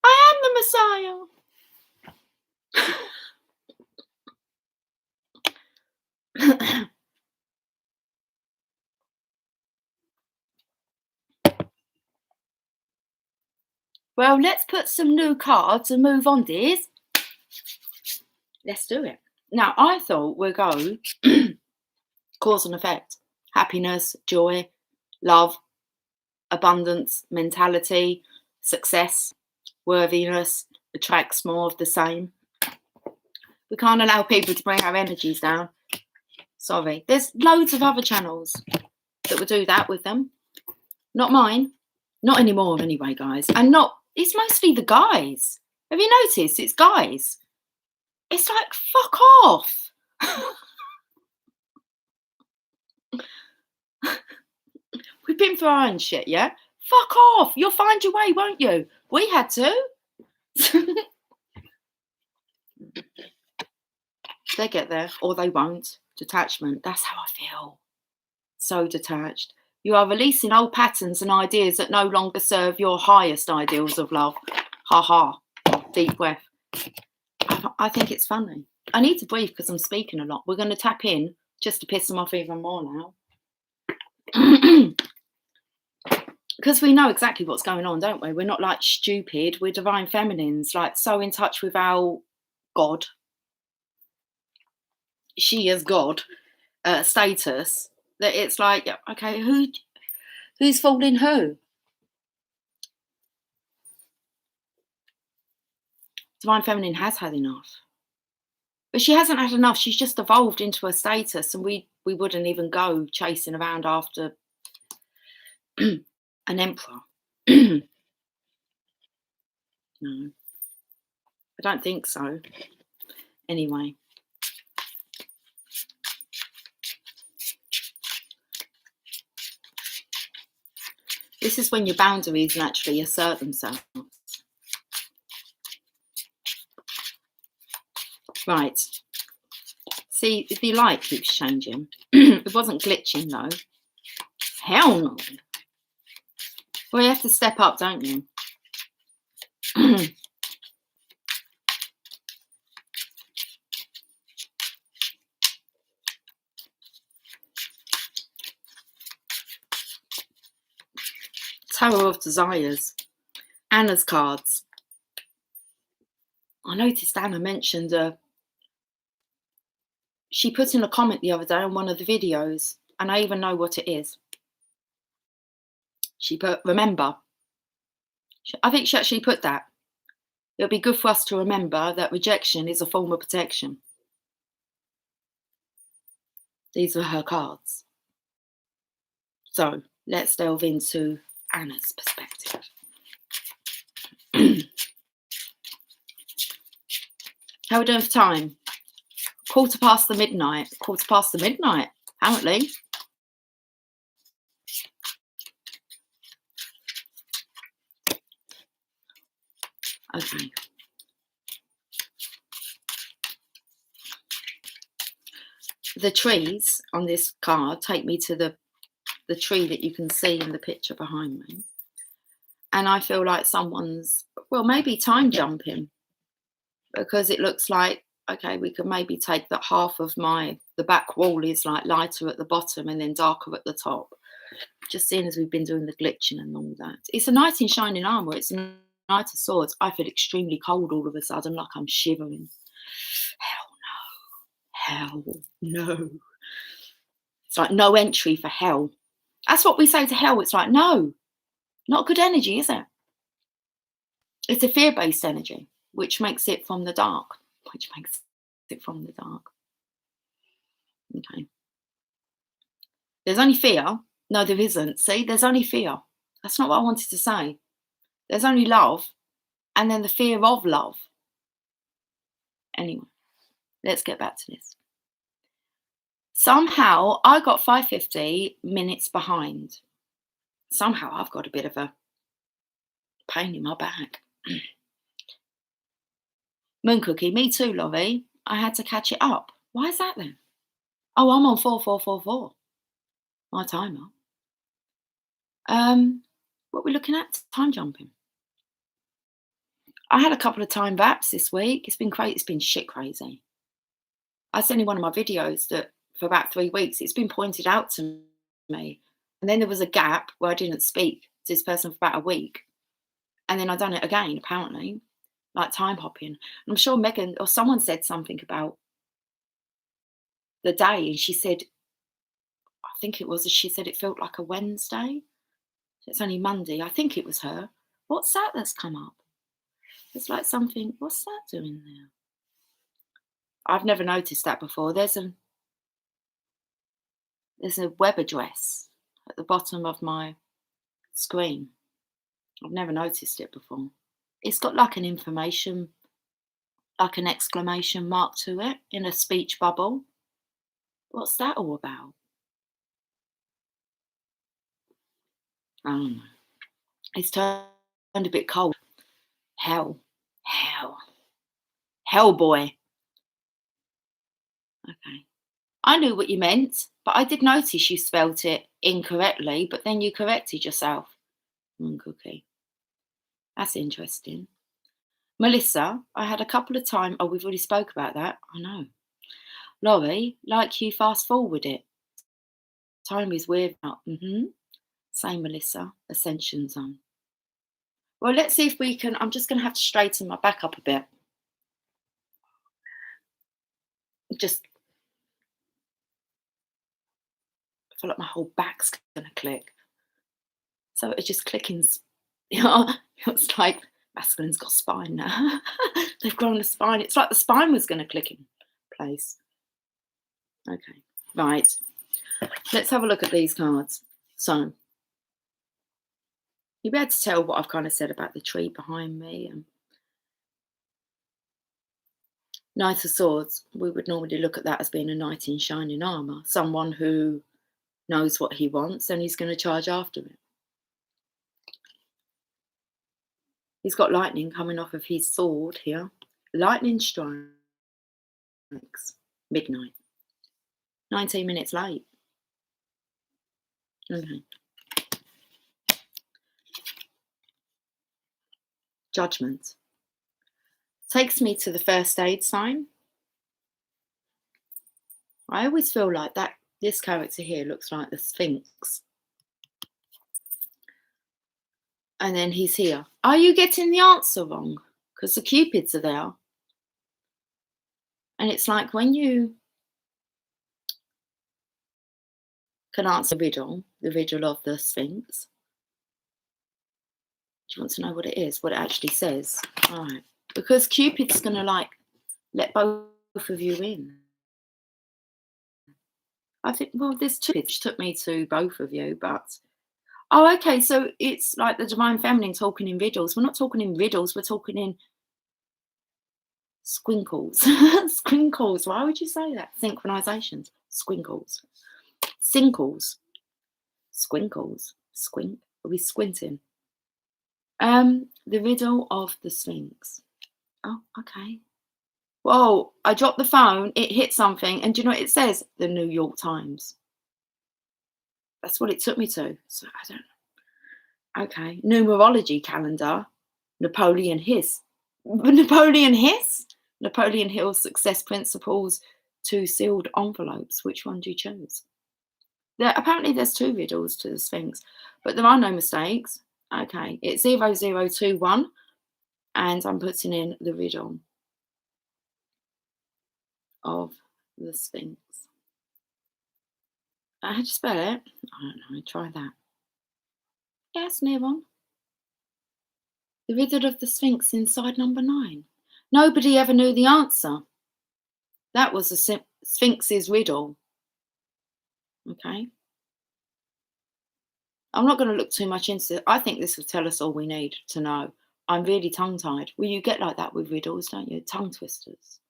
[SPEAKER 1] I am the Messiah. Well, let's put some new cards and move on, dears. Let's do it. Now, I thought we'd go cause and effect. Happiness, joy, love, abundance, mentality, success, worthiness, attracts more of the same. We can't allow people to bring our energies down. Sorry. There's loads of other channels that will do that with them. Not mine. Not anymore anyway, guys. And it's mostly the guys. Have you noticed? It's guys. It's like, fuck off. We've been through our own shit, yeah? Fuck off. You'll find your way, won't you? We had to. They get there, or they won't. Detachment. That's how I feel. So detached. You are releasing old patterns and ideas that no longer serve your highest ideals of love. Ha ha. Deep breath. I think it's funny. I need to breathe because I'm speaking a lot. We're going to tap in just to piss them off even more now. Because we know exactly what's going on, don't we? We're not like stupid. We're divine feminines, like so in touch with our God. She is God status that it's like, okay, who's fooling who? Divine feminine has had enough. But she hasn't had enough. She's just evolved into a status, and we wouldn't even go chasing around after an emperor. No, I don't think so. Anyway. This is when your boundaries naturally assert themselves. Right. See, the light keeps changing. It wasn't glitching though. Hell no. Well, you have to step up, don't you? Tower of Desires. Anna's cards. I noticed Anna mentioned she put in a comment the other day on one of the videos, and I even know what it is. She put, remember. I think she actually put that. It'll be good for us to remember that rejection is a form of protection. These were her cards. So let's delve into Anna's perspective. How are we doing for time? 1:15 midnight. 1:15 midnight, apparently. Okay. The trees on this card take me to the tree that you can see in the picture behind me. And I feel like someone's, well, maybe time jumping, because it looks like, okay, we could maybe take that half of the back wall is like lighter at the bottom and then darker at the top. Just seeing as we've been doing the glitching and all that. It's a knight in shining armour. It's a knight of swords. I feel extremely cold all of a sudden, like I'm shivering. Hell no. It's like no entry for hell. That's what we say to hell. It's like, no, not good energy, is it? It's a fear-based energy, which makes it from the dark. Okay. There's only fear. No, there isn't. See, there's only fear. That's not what I wanted to say. There's only love, and then the fear of love. Anyway, let's get back to this. Somehow I got 550 minutes behind. Somehow I've got a bit of a pain in my back. Moon Cookie, me too, Laurie. I had to catch it up. Why is that then? Oh, I'm on 4444. My timer. What are we looking at? Time jumping. I had a couple of time vaps this week. It's been crazy. It's been shit crazy. I sent in one of my videos that for about 3 weeks, it's been pointed out to me. And then there was a gap where I didn't speak to this person for about a week. And then I done it again, apparently, like time hopping. And I'm sure Megan or someone said something about the day. And she said, I think it was, she said it felt like a Wednesday. It's only Monday. I think it was her. What's that that's come up? It's like something, what's that doing there? I've never noticed that before. There's a web address at the bottom of my screen. I've never noticed it before. It's got like an information, like an exclamation mark to it in a speech bubble. What's that all about? I don't know. It's turned a bit cold. Hell. Hell. Hell boy. Okay. I knew what you meant, but I did notice you spelt it incorrectly, but then you corrected yourself. Cookie. That's interesting. Melissa, I had a couple of times. Oh, we've already spoke about that. I know. Laurie, like you fast forward it. Time is weird now. Same Melissa. Ascension zone. Well, let's see if we can. I'm just going to have to straighten my back up a bit. Just I feel like my whole back's going to click. So it's just clicking. It's like masculine's got spine now. They've grown a spine. It's like the spine was going to click in place. Okay, right. Let's have a look at these cards. So you'll be able to tell what I've kind of said about the tree behind me. And Knight of Swords, we would normally look at that as being a knight in shining armour, someone who knows what he wants and he's going to charge after it. He's got lightning coming off of his sword here. Lightning strikes midnight. 19 minutes late. Okay. Judgment. Takes me to the first aid sign. I always feel like that this character here looks like the Sphinx. And then he's here. Are you getting the answer wrong? Because the Cupids are there. And it's like when you can answer the riddle of the Sphinx. Do you want to know what it is? What it actually says? All right. Because Cupid's going to like let both of you in. I think, well, there's two which took me to both of you, but oh, okay. So it's like the divine feminine talking in riddles. We're not talking in riddles. We're talking in squinkles. Squinkles. Why would you say that? Synchronizations. Squinkles. Sinkles. Squinkles. Squink. Are we squinting? The riddle of the Sphinx. Oh, okay. Whoa, I dropped the phone, it hit something, and do you know what it says? The New York Times. That's what it took me to. So I don't know. Okay. Numerology calendar. Napoleon Hiss. Napoleon Hiss? Napoleon Hill's success principles, 2 sealed envelopes. Which one do you choose? Apparently there's 2 riddles to the Sphinx, but there are no mistakes. Okay, it's 0021, and I'm putting in the riddle of the Sphinx. How do you spell it? I don't know, try that. Yes, near on. The riddle of the Sphinx inside number 9. Nobody ever knew the answer. That was the Sphinx's riddle. Okay. I'm not going to look too much into it. I think this will tell us all we need to know. I'm really tongue-tied. Well, you get like that with riddles, don't you? Tongue twisters.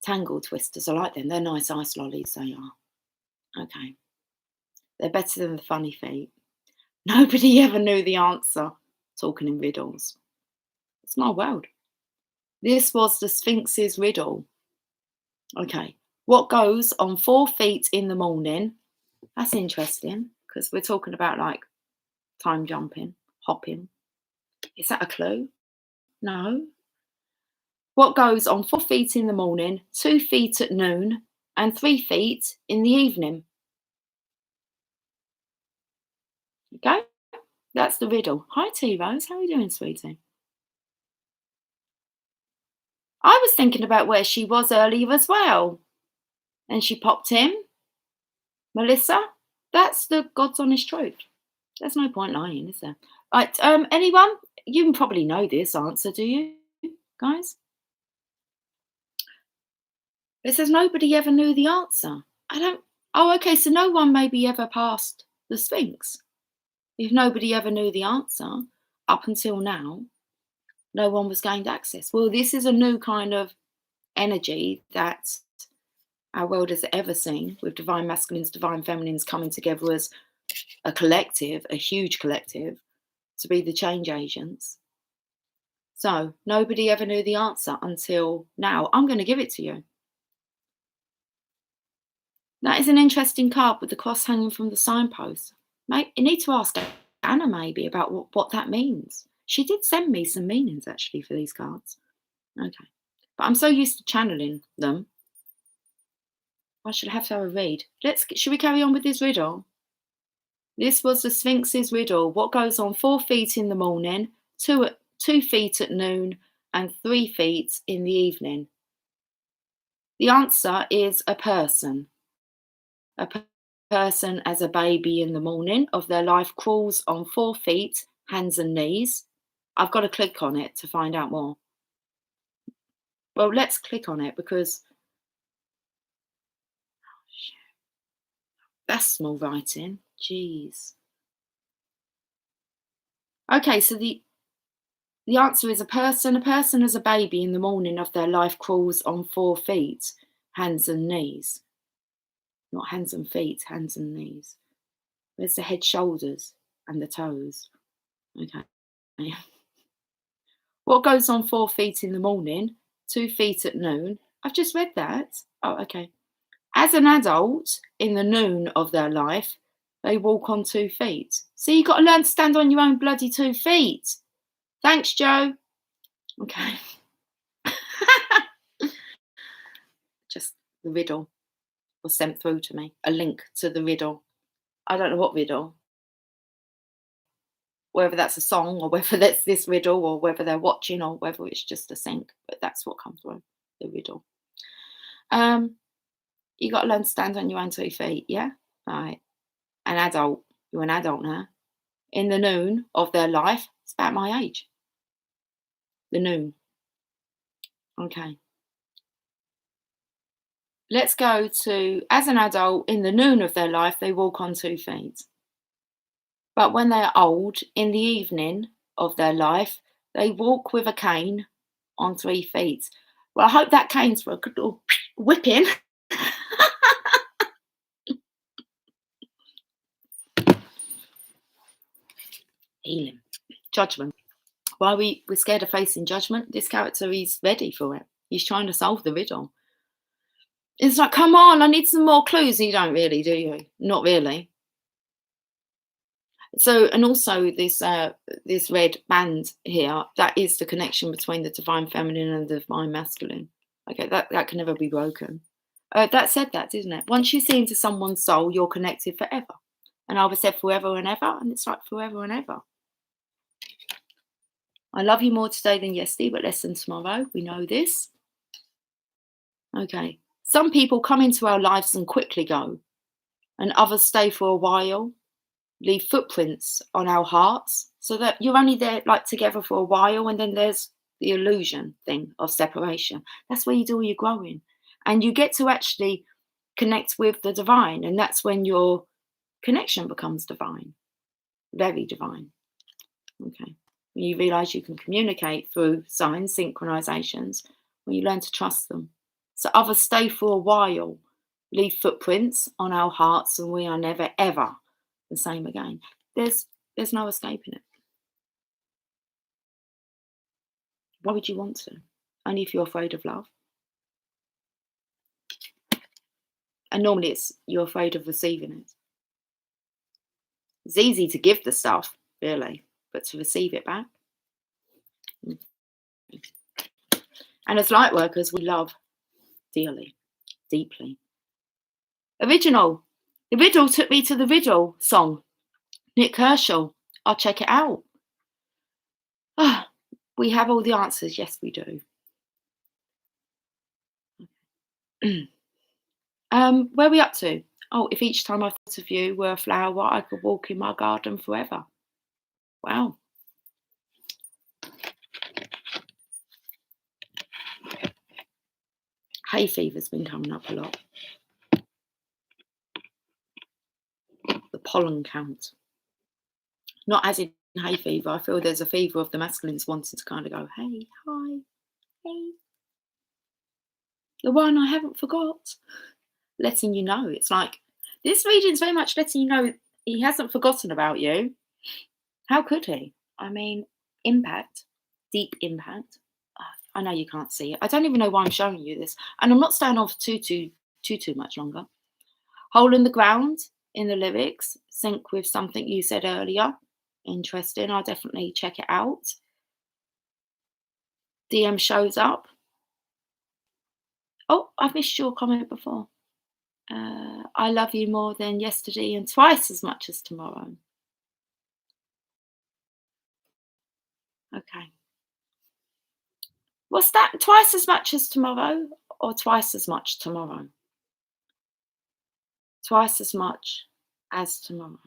[SPEAKER 1] Tangle twisters, I like them. They're nice ice lollies, they are. Okay. They're better than the funny feet. Nobody ever knew the answer. Talking in riddles. It's my world. This was the Sphinx's riddle. Okay. What goes on 4 feet in the morning? That's interesting, because we're talking about like time jumping, hopping. Is that a clue? No. What goes on 4 feet in the morning, 2 feet at noon, and 3 feet in the evening? Okay, that's the riddle. Hi, T-Rose. How are you doing, sweetie? I was thinking about where she was earlier as well. And she popped in. Melissa, that's the God's honest truth. There's no point lying, is there? Right, anyone? You probably know this answer, do you, guys? It says nobody ever knew the answer. I don't. Oh, okay. So no one maybe ever passed the Sphinx. If nobody ever knew the answer up until now, no one was gained access. Well, this is a new kind of energy that our world has ever seen, with divine masculines, divine feminines coming together as a collective, a huge collective, to be the change agents. So nobody ever knew the answer until now. I'm going to give it to you. That is an interesting card with the cross hanging from the signpost. You need to ask Anna maybe about what that means. She did send me some meanings actually for these cards. Okay. But I'm so used to channeling them. I should have to have a read. Should we carry on with this riddle? This was the Sphinx's riddle. What goes on 4 feet in the morning, 2 feet at noon, and 3 feet in the evening? The answer is a person. A person as a baby in the morning of their life crawls on 4 feet, hands and knees. I've got to click on it to find out more. Well, let's click on it because that's small writing. Jeez. Okay, so the answer is a person. A person as a baby in the morning of their life crawls on 4 feet, hands and knees. Not hands and feet, hands and knees. Where's the head, shoulders, and the toes? Okay. What goes on 4 feet in the morning, 2 feet at noon? I've just read that. Oh, okay. As an adult, in the noon of their life, they walk on 2 feet. So you've got to learn to stand on your own bloody 2 feet. Thanks, Joe. Okay. Just the riddle was sent through to me. A link to the riddle. I don't know what riddle. Whether that's a song or whether that's this riddle or whether they're watching or whether it's just a sync. But that's what comes through, the riddle. You got to learn to stand on your own 2 feet, yeah? Right. An adult. You're an adult now. In the noon of their life, it's about my age. The noon. Okay. Let's go to, as an adult, in the noon of their life, they walk on 2 feet. But when they're old, in the evening of their life, they walk with a cane on 3 feet. Well, I hope that cane's for a good little whipping. Healing. Judgment. Why we're scared of facing judgment? This character is ready for it. He's trying to solve the riddle. It's like, come on, I need some more clues. You don't really, do you? Not really. So, and also this red band here, that is the connection between the divine feminine and the divine masculine. Okay, that can never be broken. That said that, didn't it? Once you see into someone's soul, you're connected forever. And I was said forever and ever, and it's like forever and ever. I love you more today than yesterday, but less than tomorrow. We know this. Okay. Some people come into our lives and quickly go, and others stay for a while, leave footprints on our hearts, so that you're only there like together for a while, and then there's the illusion thing of separation. That's where you do all your growing. And you get to actually connect with the divine, and that's when your connection becomes divine. Very divine. Okay. When you realize you can communicate through signs, synchronizations, when you learn to trust them. So others stay for a while, leave footprints on our hearts, and we are never, ever the same again. There's no escaping it. Why would you want to? Only if you're afraid of love. And normally it's you're afraid of receiving it. It's easy to give the stuff, really, but to receive it back. And as light workers, we love dearly, deeply. Original. The riddle took me to the Riddle song. Nick Kershaw. I'll check it out. We have all the answers. Yes, we do. Where are we up to? Oh, if each time I thought of you were a flower, I could walk in my garden forever. Wow. Hay fever's been coming up a lot. The pollen count. Not as in hay fever. I feel there's a fever of the masculines wanting to kind of go, hey, hi, hey. The one I haven't forgot. Letting you know. It's like, this reading's very much letting you know he hasn't forgotten about you. How could he? I mean, impact, deep impact. I know you can't see it. I don't even know why I'm showing you this. And I'm not staying on for too much longer. Hole in the ground in the lyrics, sync with something you said earlier. Interesting. I'll definitely check it out. DM shows up. Oh, I've missed your comment before. I love you more than yesterday and twice as much as tomorrow. Okay. What's that? Twice as much as tomorrow or twice as much tomorrow? Twice as much as tomorrow.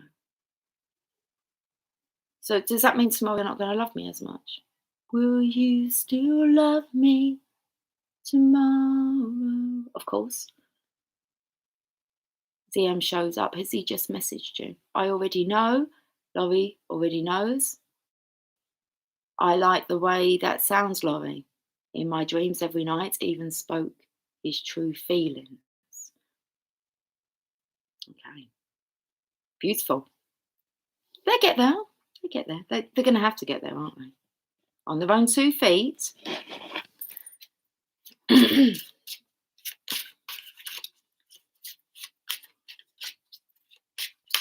[SPEAKER 1] So does that mean tomorrow you're not going to love me as much? Will you still love me tomorrow? Of course. DM shows up. Has he just messaged you? I already know. Laurie already knows. I like the way that sounds, Laurie. In my dreams every night, even spoke his true feelings. Okay. Beautiful. They get there. They get there. They're going to have to get there, aren't they? On their own 2 feet.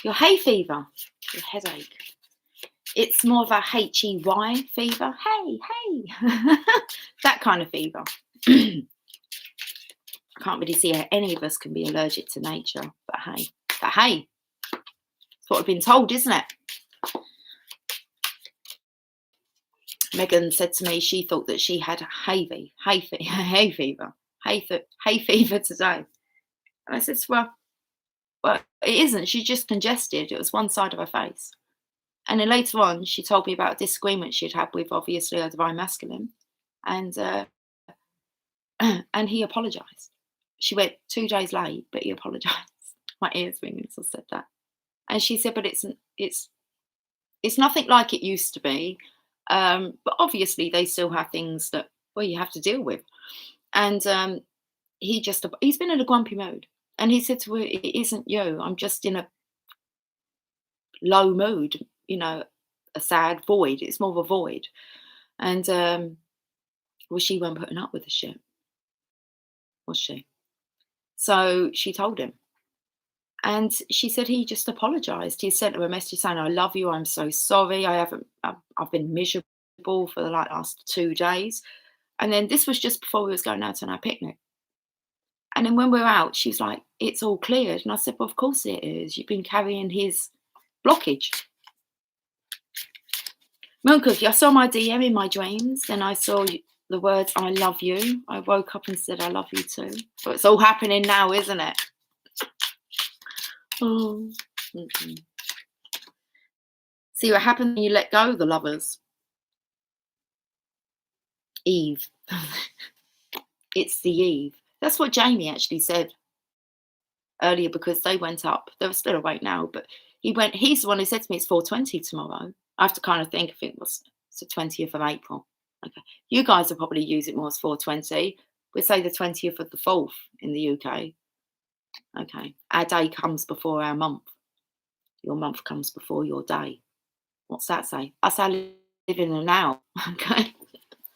[SPEAKER 1] Your hay fever, your headache. It's more of a H-E-Y fever. Hey. That kind of fever. I can't really see how any of us can be allergic to nature, but hey. It's what we've been told, isn't it? Megan said to me she thought that she had hay fever today. And I said, well, it isn't. She's just congested. It was one side of her face. And then later on, she told me about a disagreement she'd had with, obviously, her divine masculine. And and he apologised. She went 2 days late, but he apologised. My ears ringing as I said that. And she said, but it's nothing like it used to be. But obviously, they still have things that, well, you have to deal with. And he's been in a grumpy mood. And he said to her, it isn't you. I'm just in a low mood, a sad void. It's more of a void. And well, she weren't putting up with the shit, was she? So she told him. And she said he just apologised. He sent her a message saying, I love you. I'm so sorry. I've been miserable for the last 2 days. And then this was just before we was going out on our picnic. And then when we were out, she was like, it's all cleared. And I said, well, of course it is. You've been carrying his blockage. Mooncookie, I saw my DM in my dreams. Then I saw the words, I love you. I woke up and said, I love you too. So it's all happening now, isn't it? Oh. Mm-hmm. See what happens when you let go of the lovers. Eve. It's the Eve. That's what Jamie actually said earlier, because they went up. They're still awake now, but he's the one who said to me it's 4:20 tomorrow. I have to kind of think if it was the 20th of April. Okay. You guys will probably use it more as 4:20. We'll say the 20th of the 4th in the UK. Okay. Our day comes before our month. Your month comes before your day. What's that say? I say live in the now. Okay.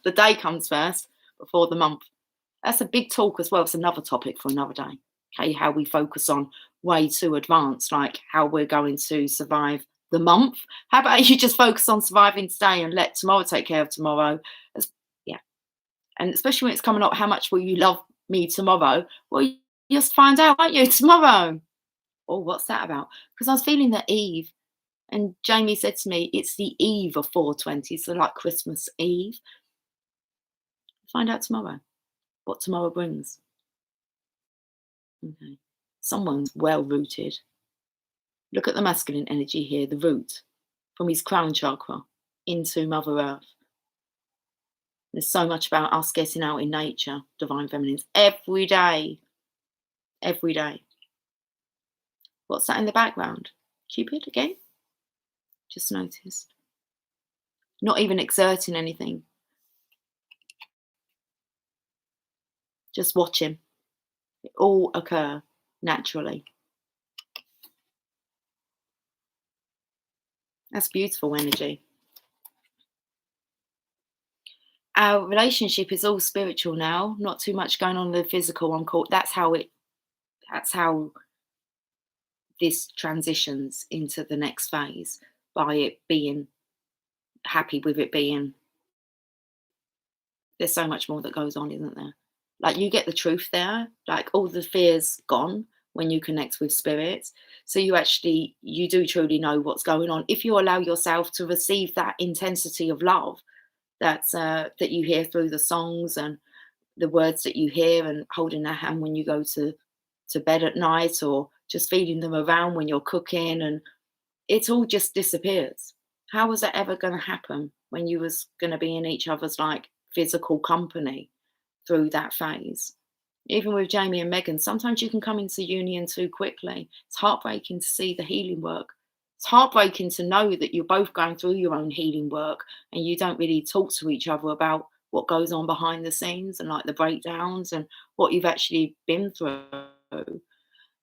[SPEAKER 1] The day comes first before the month. That's a big talk as well. It's another topic for another day. Okay, how we focus on way too advanced, like how we're going to survive the month. How about you just focus on surviving today and let tomorrow take care of tomorrow? Yeah. And especially when it's coming up, how much will you love me tomorrow? Well, you just find out, won't you, tomorrow? Oh, what's that about? Because I was feeling that Eve. And Jamie said to me, it's the eve of 4:20, so like Christmas Eve. Find out tomorrow what tomorrow brings. Okay. Someone's well rooted. Look at the masculine energy here, the root from his crown chakra into Mother Earth. There's so much about us getting out in nature, divine feminines, every day. Every day. What's that in the background? Cupid again? Just noticed. Not even exerting anything. Just watching it all occur naturally. That's beautiful energy. Our relationship is all spiritual now, not too much going on in the physical on court. That's how this transitions into the next phase, by it being happy with it being. There's so much more that goes on, isn't there? Like, you get the truth there, like all the fear's gone when you connect with spirits. So you do truly know what's going on. If you allow yourself to receive that intensity of love that you hear through the songs and the words that you hear, and holding their hand when you go to bed at night, or just feeding them around when you're cooking, and it all just disappears. How was that ever going to happen when you was going to be in each other's like physical company through that phase? Even with Jamie and Megan, sometimes you can come into union too quickly. It's heartbreaking to see the healing work. It's heartbreaking to know that you're both going through your own healing work and you don't really talk to each other about what goes on behind the scenes and like the breakdowns and what you've actually been through.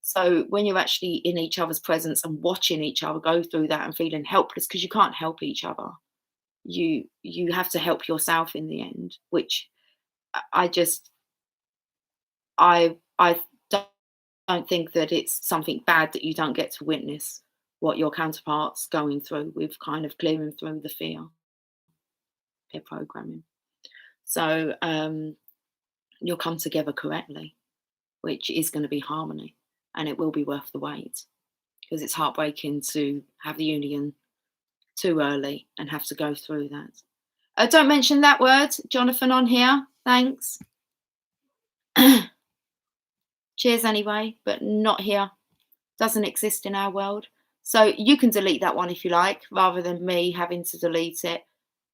[SPEAKER 1] So when you're actually in each other's presence and watching each other go through that and feeling helpless, because you can't help each other, you have to help yourself in the end, which I just I don't think that it's something bad that you don't get to witness what your counterpart's going through with kind of clearing through the fear programming. So you'll come together correctly, which is going to be harmony, and it will be worth the wait, because it's heartbreaking to have the union too early and have to go through that. Don't mention that word, Jonathan, on here. Thanks. Cheers anyway, but not here. Doesn't exist in our world. So you can delete that one if you like, rather than me having to delete it.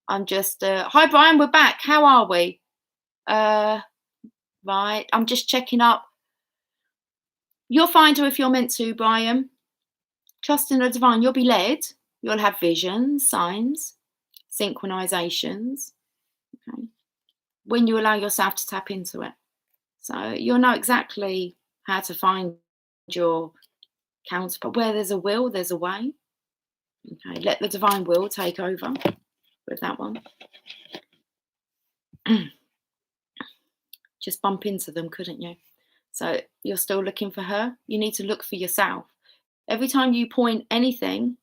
[SPEAKER 1] I'm just, hi Brian, we're back. How are we? Right, I'm just checking up. You'll find her if you're meant to, Brian. Trust in the divine, you'll be led. You'll have visions, signs, synchronizations. Okay. When you allow yourself to tap into it. So you'll know exactly how to find your counterpart. Where there's a will, there's a way. Okay, let the divine will take over with that one. Just bump into them, couldn't you? So you're still looking for her. You need to look for yourself. Every time you point anything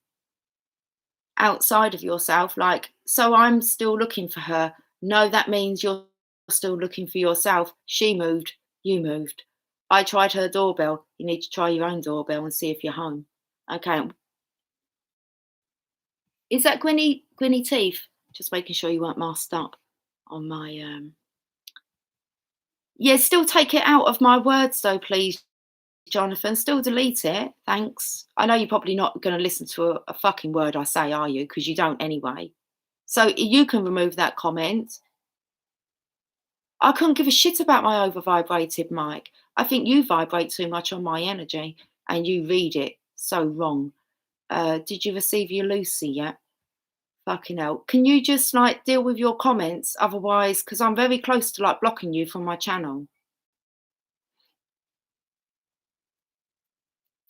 [SPEAKER 1] outside of yourself, like, so I'm still looking for her. No, that means you're still looking for yourself. She moved, you moved. I tried her doorbell. You need to try your own doorbell and see if you're home. Okay. Is that Gwynny Teeth? Just making sure you weren't masked up on my Yeah, still take it out of my words though, please, Jonathan. Still delete it. Thanks. I know you're probably not going to listen to a fucking word I say, are you? Because you don't anyway. So you can remove that comment. I couldn't give a shit about my over-vibrated mic. I think you vibrate too much on my energy and you read it so wrong. Did you receive your Lucy yet? Fucking hell. Can you just like deal with your comments? Otherwise, because I'm very close to like blocking you from my channel.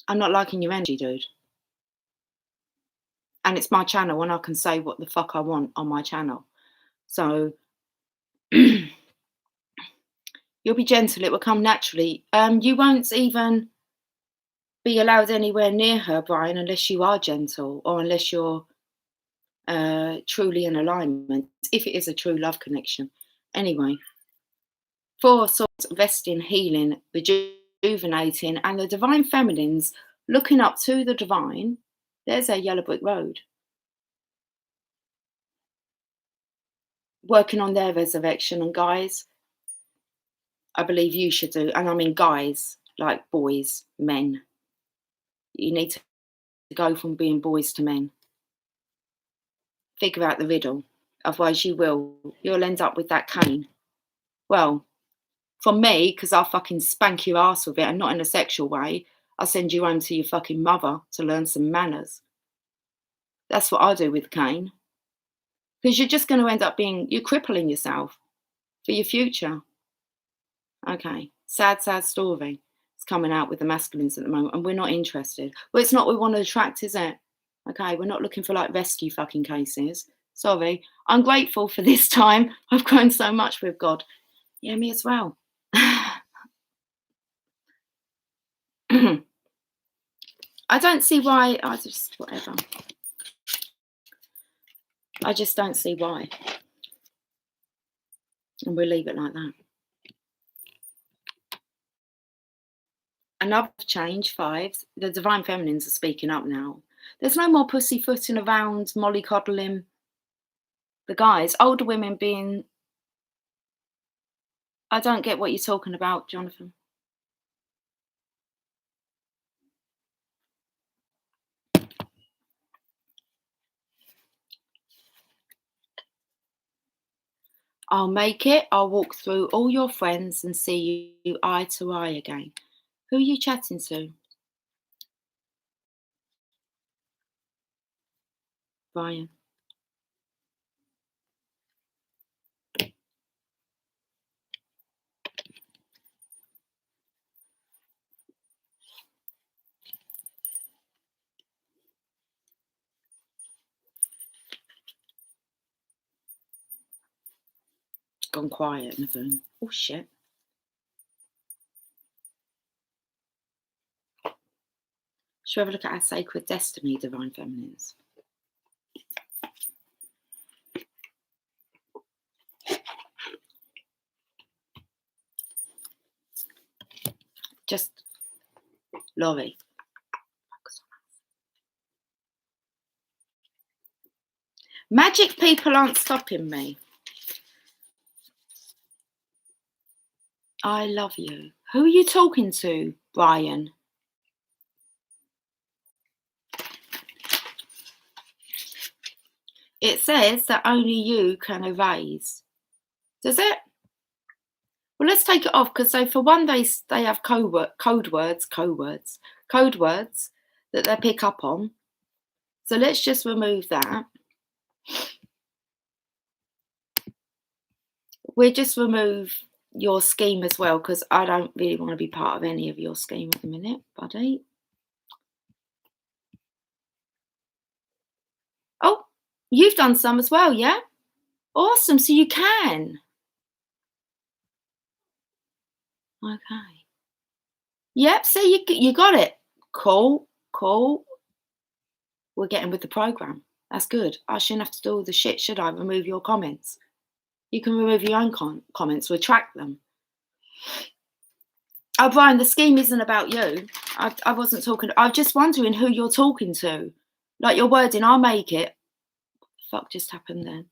[SPEAKER 1] I'm not liking your energy, dude. And it's my channel and I can say what the fuck I want on my channel. So you'll be gentle. It will come naturally. You won't even be allowed anywhere near her, Brian, unless you are gentle or unless you're truly in alignment, if it is a true love connection. Anyway, Four of Swords, resting, healing, rejuvenating, and the divine feminines looking up to the divine. There's a yellow brick road. Working on their resurrection. And guys, I believe you should do, and I mean guys, like boys, men. You need to go from being boys to men. Figure out the riddle. Otherwise you'll end up with that cane. Well, from me, because I'll fucking spank your ass with it, and not in a sexual way. I'll send you home to your fucking mother to learn some manners. That's what I do with cane. Because you're just going to end up you're crippling yourself for your future. Okay, sad story. It's coming out with the masculines at the moment, and we're not interested. Well, it's not what we want to attract, is it? Okay, we're not looking for like rescue fucking cases. Sorry. I'm grateful for this time. I've grown so much with God. Yeah, me as well. I don't see why. Whatever. I just don't see why. And we'll leave it like that. Another change, 5. The divine feminines are speaking up now. There's no more pussyfooting around, mollycoddling the guys. Older women being... I don't get what you're talking about, Jonathan. I'll make it. I'll walk through all your friends and see you eye to eye again. Who are you chatting to? Brian. Gone quiet in the room. Oh shit. Should we have a look at our sacred destiny, divine feminines? Just Laurie. Magic people aren't stopping me. I love you. Who are you talking to, Brian? It says that only you can erase. Does it? Well, let's take it off, because so for one, they have code words that they pick up on. So let's just remove that. We'll just remove your scheme as well, because I don't really want to be part of any of your scheme at the minute, buddy. Oh, you've done some as well, yeah? Awesome, so you can. Okay. Yep, see, you got it. Cool. We're getting with the program. That's good. I shouldn't have to do all the shit, should I? Remove your comments. You can remove your own comments, retract them. Oh, Brian, the scheme isn't about you. I wasn't talking. I'm just wondering who you're talking to. Like your wording, I'll make it. Fuck just happened then.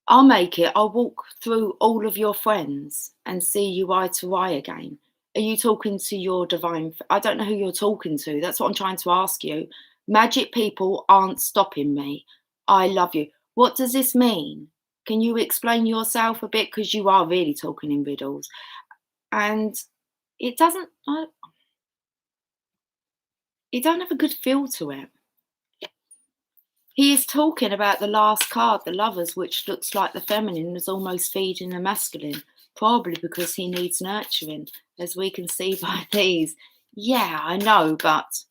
[SPEAKER 1] I'll make it. I'll walk through all of your friends and see you eye to eye again. Are you talking to your divine? I don't know who you're talking to. That's what I'm trying to ask you. Magic people aren't stopping me. I love you. What does this mean? Can you explain yourself a bit? Because you are really talking in riddles. And it doesn't... It don't have a good feel to it. He is talking about the last card, the Lovers, which looks like the feminine is almost feeding the masculine, probably because he needs nurturing, as we can see by these. Yeah, I know, but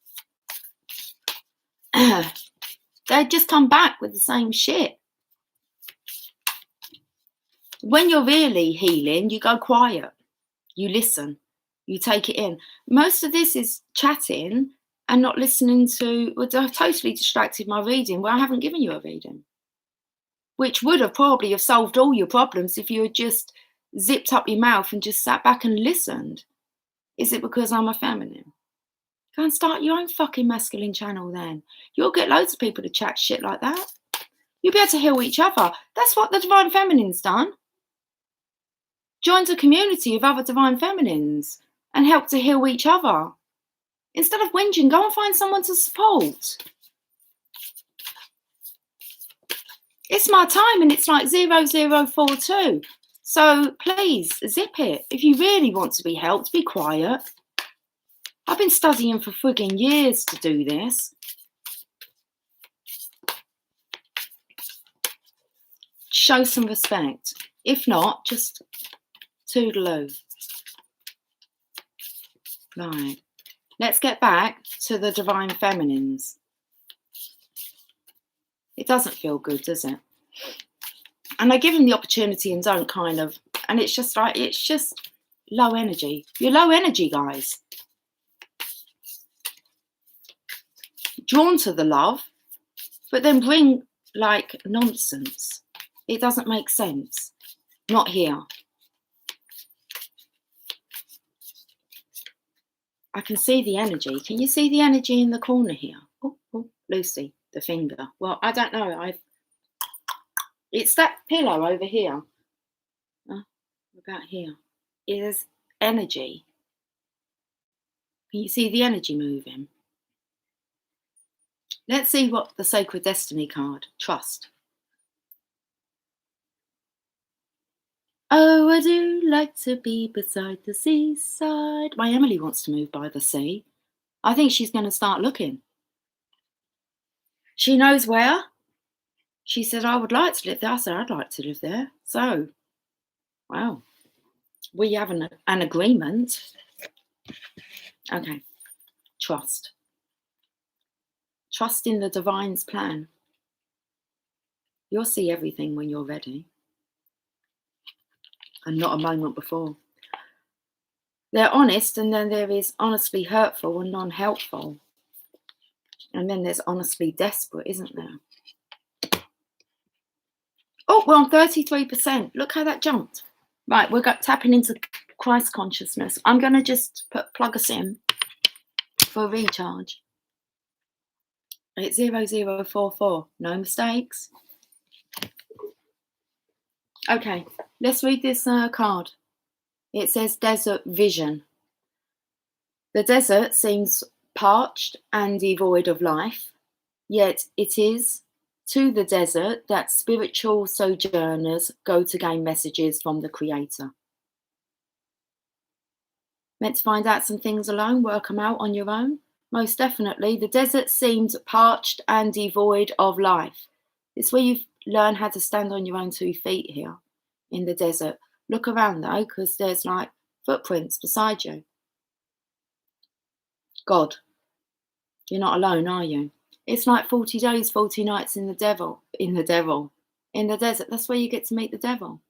[SPEAKER 1] they just come back with the same shit. When you're really healing, you go quiet, you listen, you take it in. Most of this is chatting and not listening to... Well, I've totally distracted my reading where I haven't given you a reading, which would have probably have solved all your problems if you had just zipped up your mouth and just sat back and listened. Is it because I'm a feminine? Go and start your own fucking masculine channel then. You'll get loads of people to chat shit like that. You'll be able to heal each other. That's what the divine feminine's done. Joined a community of other divine feminines and helped to heal each other. Instead of whinging, go and find someone to support. It's my time and it's like 0042. So please zip it. If you really want to be helped, be quiet. I've been studying for frigging years to do this. Show some respect. If not, just toodaloo. Right. Let's get back to the divine feminines. It doesn't feel good, does it? And I give them the opportunity and don't kind of, and it's just like, it's just low energy. You're low energy, guys. Drawn to the love, but then bring like nonsense. It doesn't make sense. Not here. I can see the energy. Can you see the energy in the corner here? Oh, Lucy, the finger. Well, I don't know. It's that pillow over here. About here. Is energy. Can you see the energy moving? Let's see what the Sacred Destiny card, trust. Oh, I do like to be beside the seaside. My Emily wants to move by the sea. I think she's going to start looking. She knows where. She said, I would like to live there. I said, I'd like to live there. So, wow. We have an agreement. Okay. Trust. Trust in the divine's plan. You'll see everything when you're ready. And not a moment before. They're honest, and then there is honestly hurtful and non-helpful. And then there's honestly desperate, isn't there? Oh, we're on 33%. Look how that jumped. Right, we're tapping into Christ consciousness. I'm going to just plug us in for a recharge. It's 0044. No mistakes. Okay, let's read this card. It says Desert Vision. The desert seems parched and devoid of life, yet it is to the desert that spiritual sojourners go to gain messages from the Creator. Meant to find out some things alone, work them out on your own? Most definitely. The desert seems parched and devoid of life. It's where you learn how to stand on your own 2 feet here in the desert. Look around though, because there's like footprints beside you. God, you're not alone, are you? It's like 40 days, 40 nights in the desert. That's where you get to meet the devil.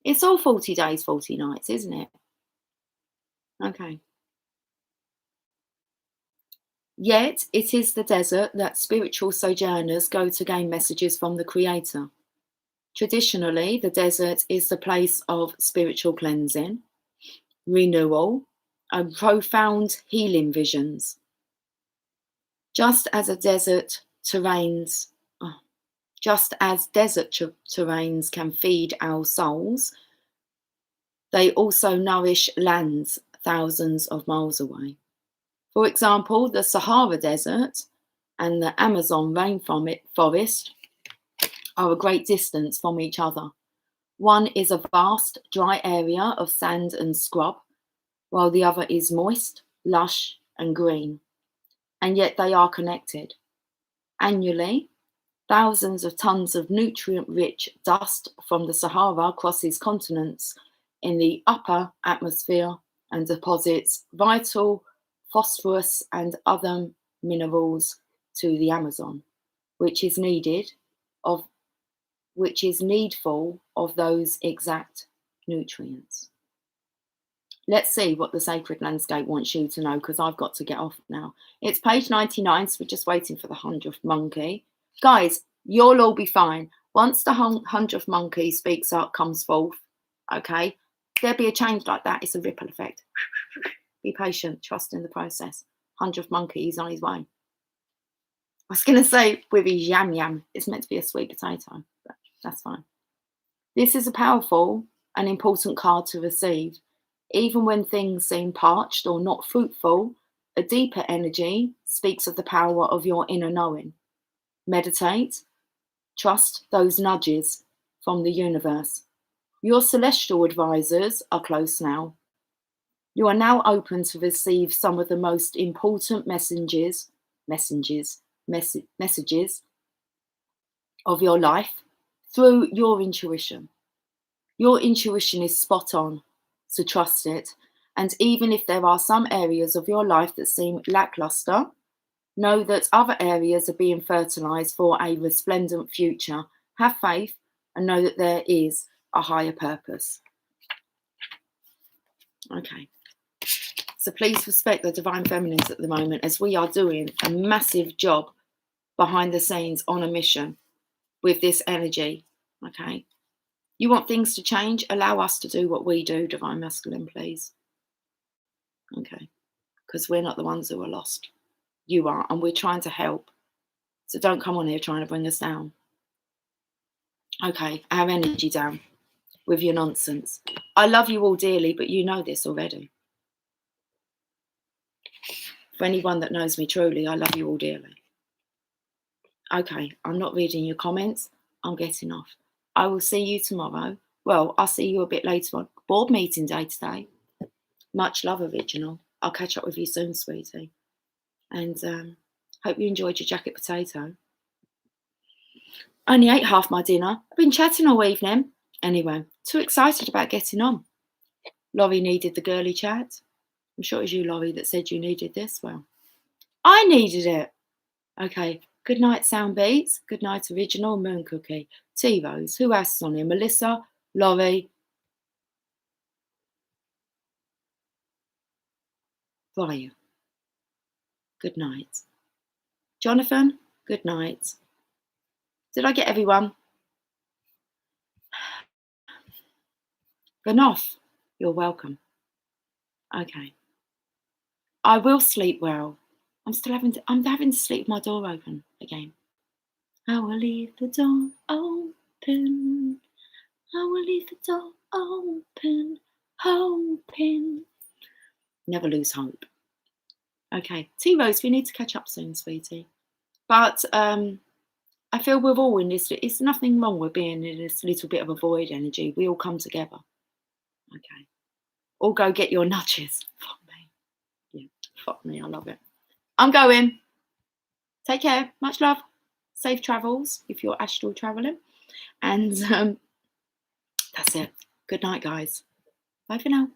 [SPEAKER 1] It's all 40 days, 40 nights, isn't it? Okay. Yet it is the desert that spiritual sojourners go to gain messages from the Creator. Traditionally, the desert is the place of spiritual cleansing, renewal, and profound healing visions. Just as desert terrains can feed our souls, they also nourish lands thousands of miles away. For example, the Sahara Desert and the Amazon rainforest are a great distance from each other. One is a vast, dry area of sand and scrub, while the other is moist, lush, and green. And yet they are connected. Annually, thousands of tons of nutrient-rich dust from the Sahara crosses continents in the upper atmosphere and deposits vital phosphorus and other minerals to the Amazon, which is needful of those exact nutrients. Let's see what the Sacred Landscape wants you to know, because I've got to get off now. It's page 99, so we're just waiting for the 100th monkey. Guys, you'll all be fine. Once the 100th monkey speaks up, comes forth, okay, there'll be a change like that. It's a ripple effect. Be patient, trust in the process. 100th monkey, he's on his way. I was going to say with his yam yam, it's meant to be a sweet potato, but that's fine. This is a powerful and important card to receive. Even when things seem parched or not fruitful, a deeper energy speaks of the power of your inner knowing. Meditate, Trust those nudges from the universe. Your celestial advisors are close now. You are now open to receive some of the most important messages of your life through your intuition. Your intuition is spot on, so trust it. And even if there are some areas of your life that seem lackluster, know that other areas are being fertilized for a resplendent future. Have faith and know that there is a higher purpose. Okay. So please respect the divine feminines at the moment, as we are doing a massive job behind the scenes on a mission with this energy. Okay. You want things to change? Allow us to do what we do, divine masculine, please. Okay. Because we're not the ones who are lost. You are, and we're trying to help. So don't come on here trying to bring us down. Okay, our energy down with your nonsense. I love you all dearly, but you know this already. For anyone that knows me truly, I love you all dearly. Okay, I'm not reading your comments. I'm getting off. I will see you tomorrow. Well, I'll see you a bit later on. Board meeting day today. Much love, Original. I'll catch up with you soon, sweetie. And hope you enjoyed your jacket potato. Only ate half my dinner. I've been chatting all evening. Anyway, too excited about getting on. Laurie needed the girly chat. I'm sure it was you, Laurie, that said you needed this. Well, I needed it. Okay, good night, Sound Beats. Good night, Original, Moon Cookie. T-Rose, who else is on here? Melissa, Laurie, Brian. Good night. Jonathan, good night. Did I get everyone? Enough. You're welcome. Okay. I will sleep well. I'm having to sleep with my door open again. I will leave the door open. I will leave the door open. Hoping. Never lose hope. Okay. T-Rose, we need to catch up soon, sweetie. But I feel we're all in this. It's nothing wrong with being in this little bit of a void energy. We all come together. Okay. All go get your nudges. Fuck me. Yeah, fuck me. I love it. I'm going. Take care. Much love. Safe travels if you're astral traveling. And that's it. Good night, guys. Bye for now.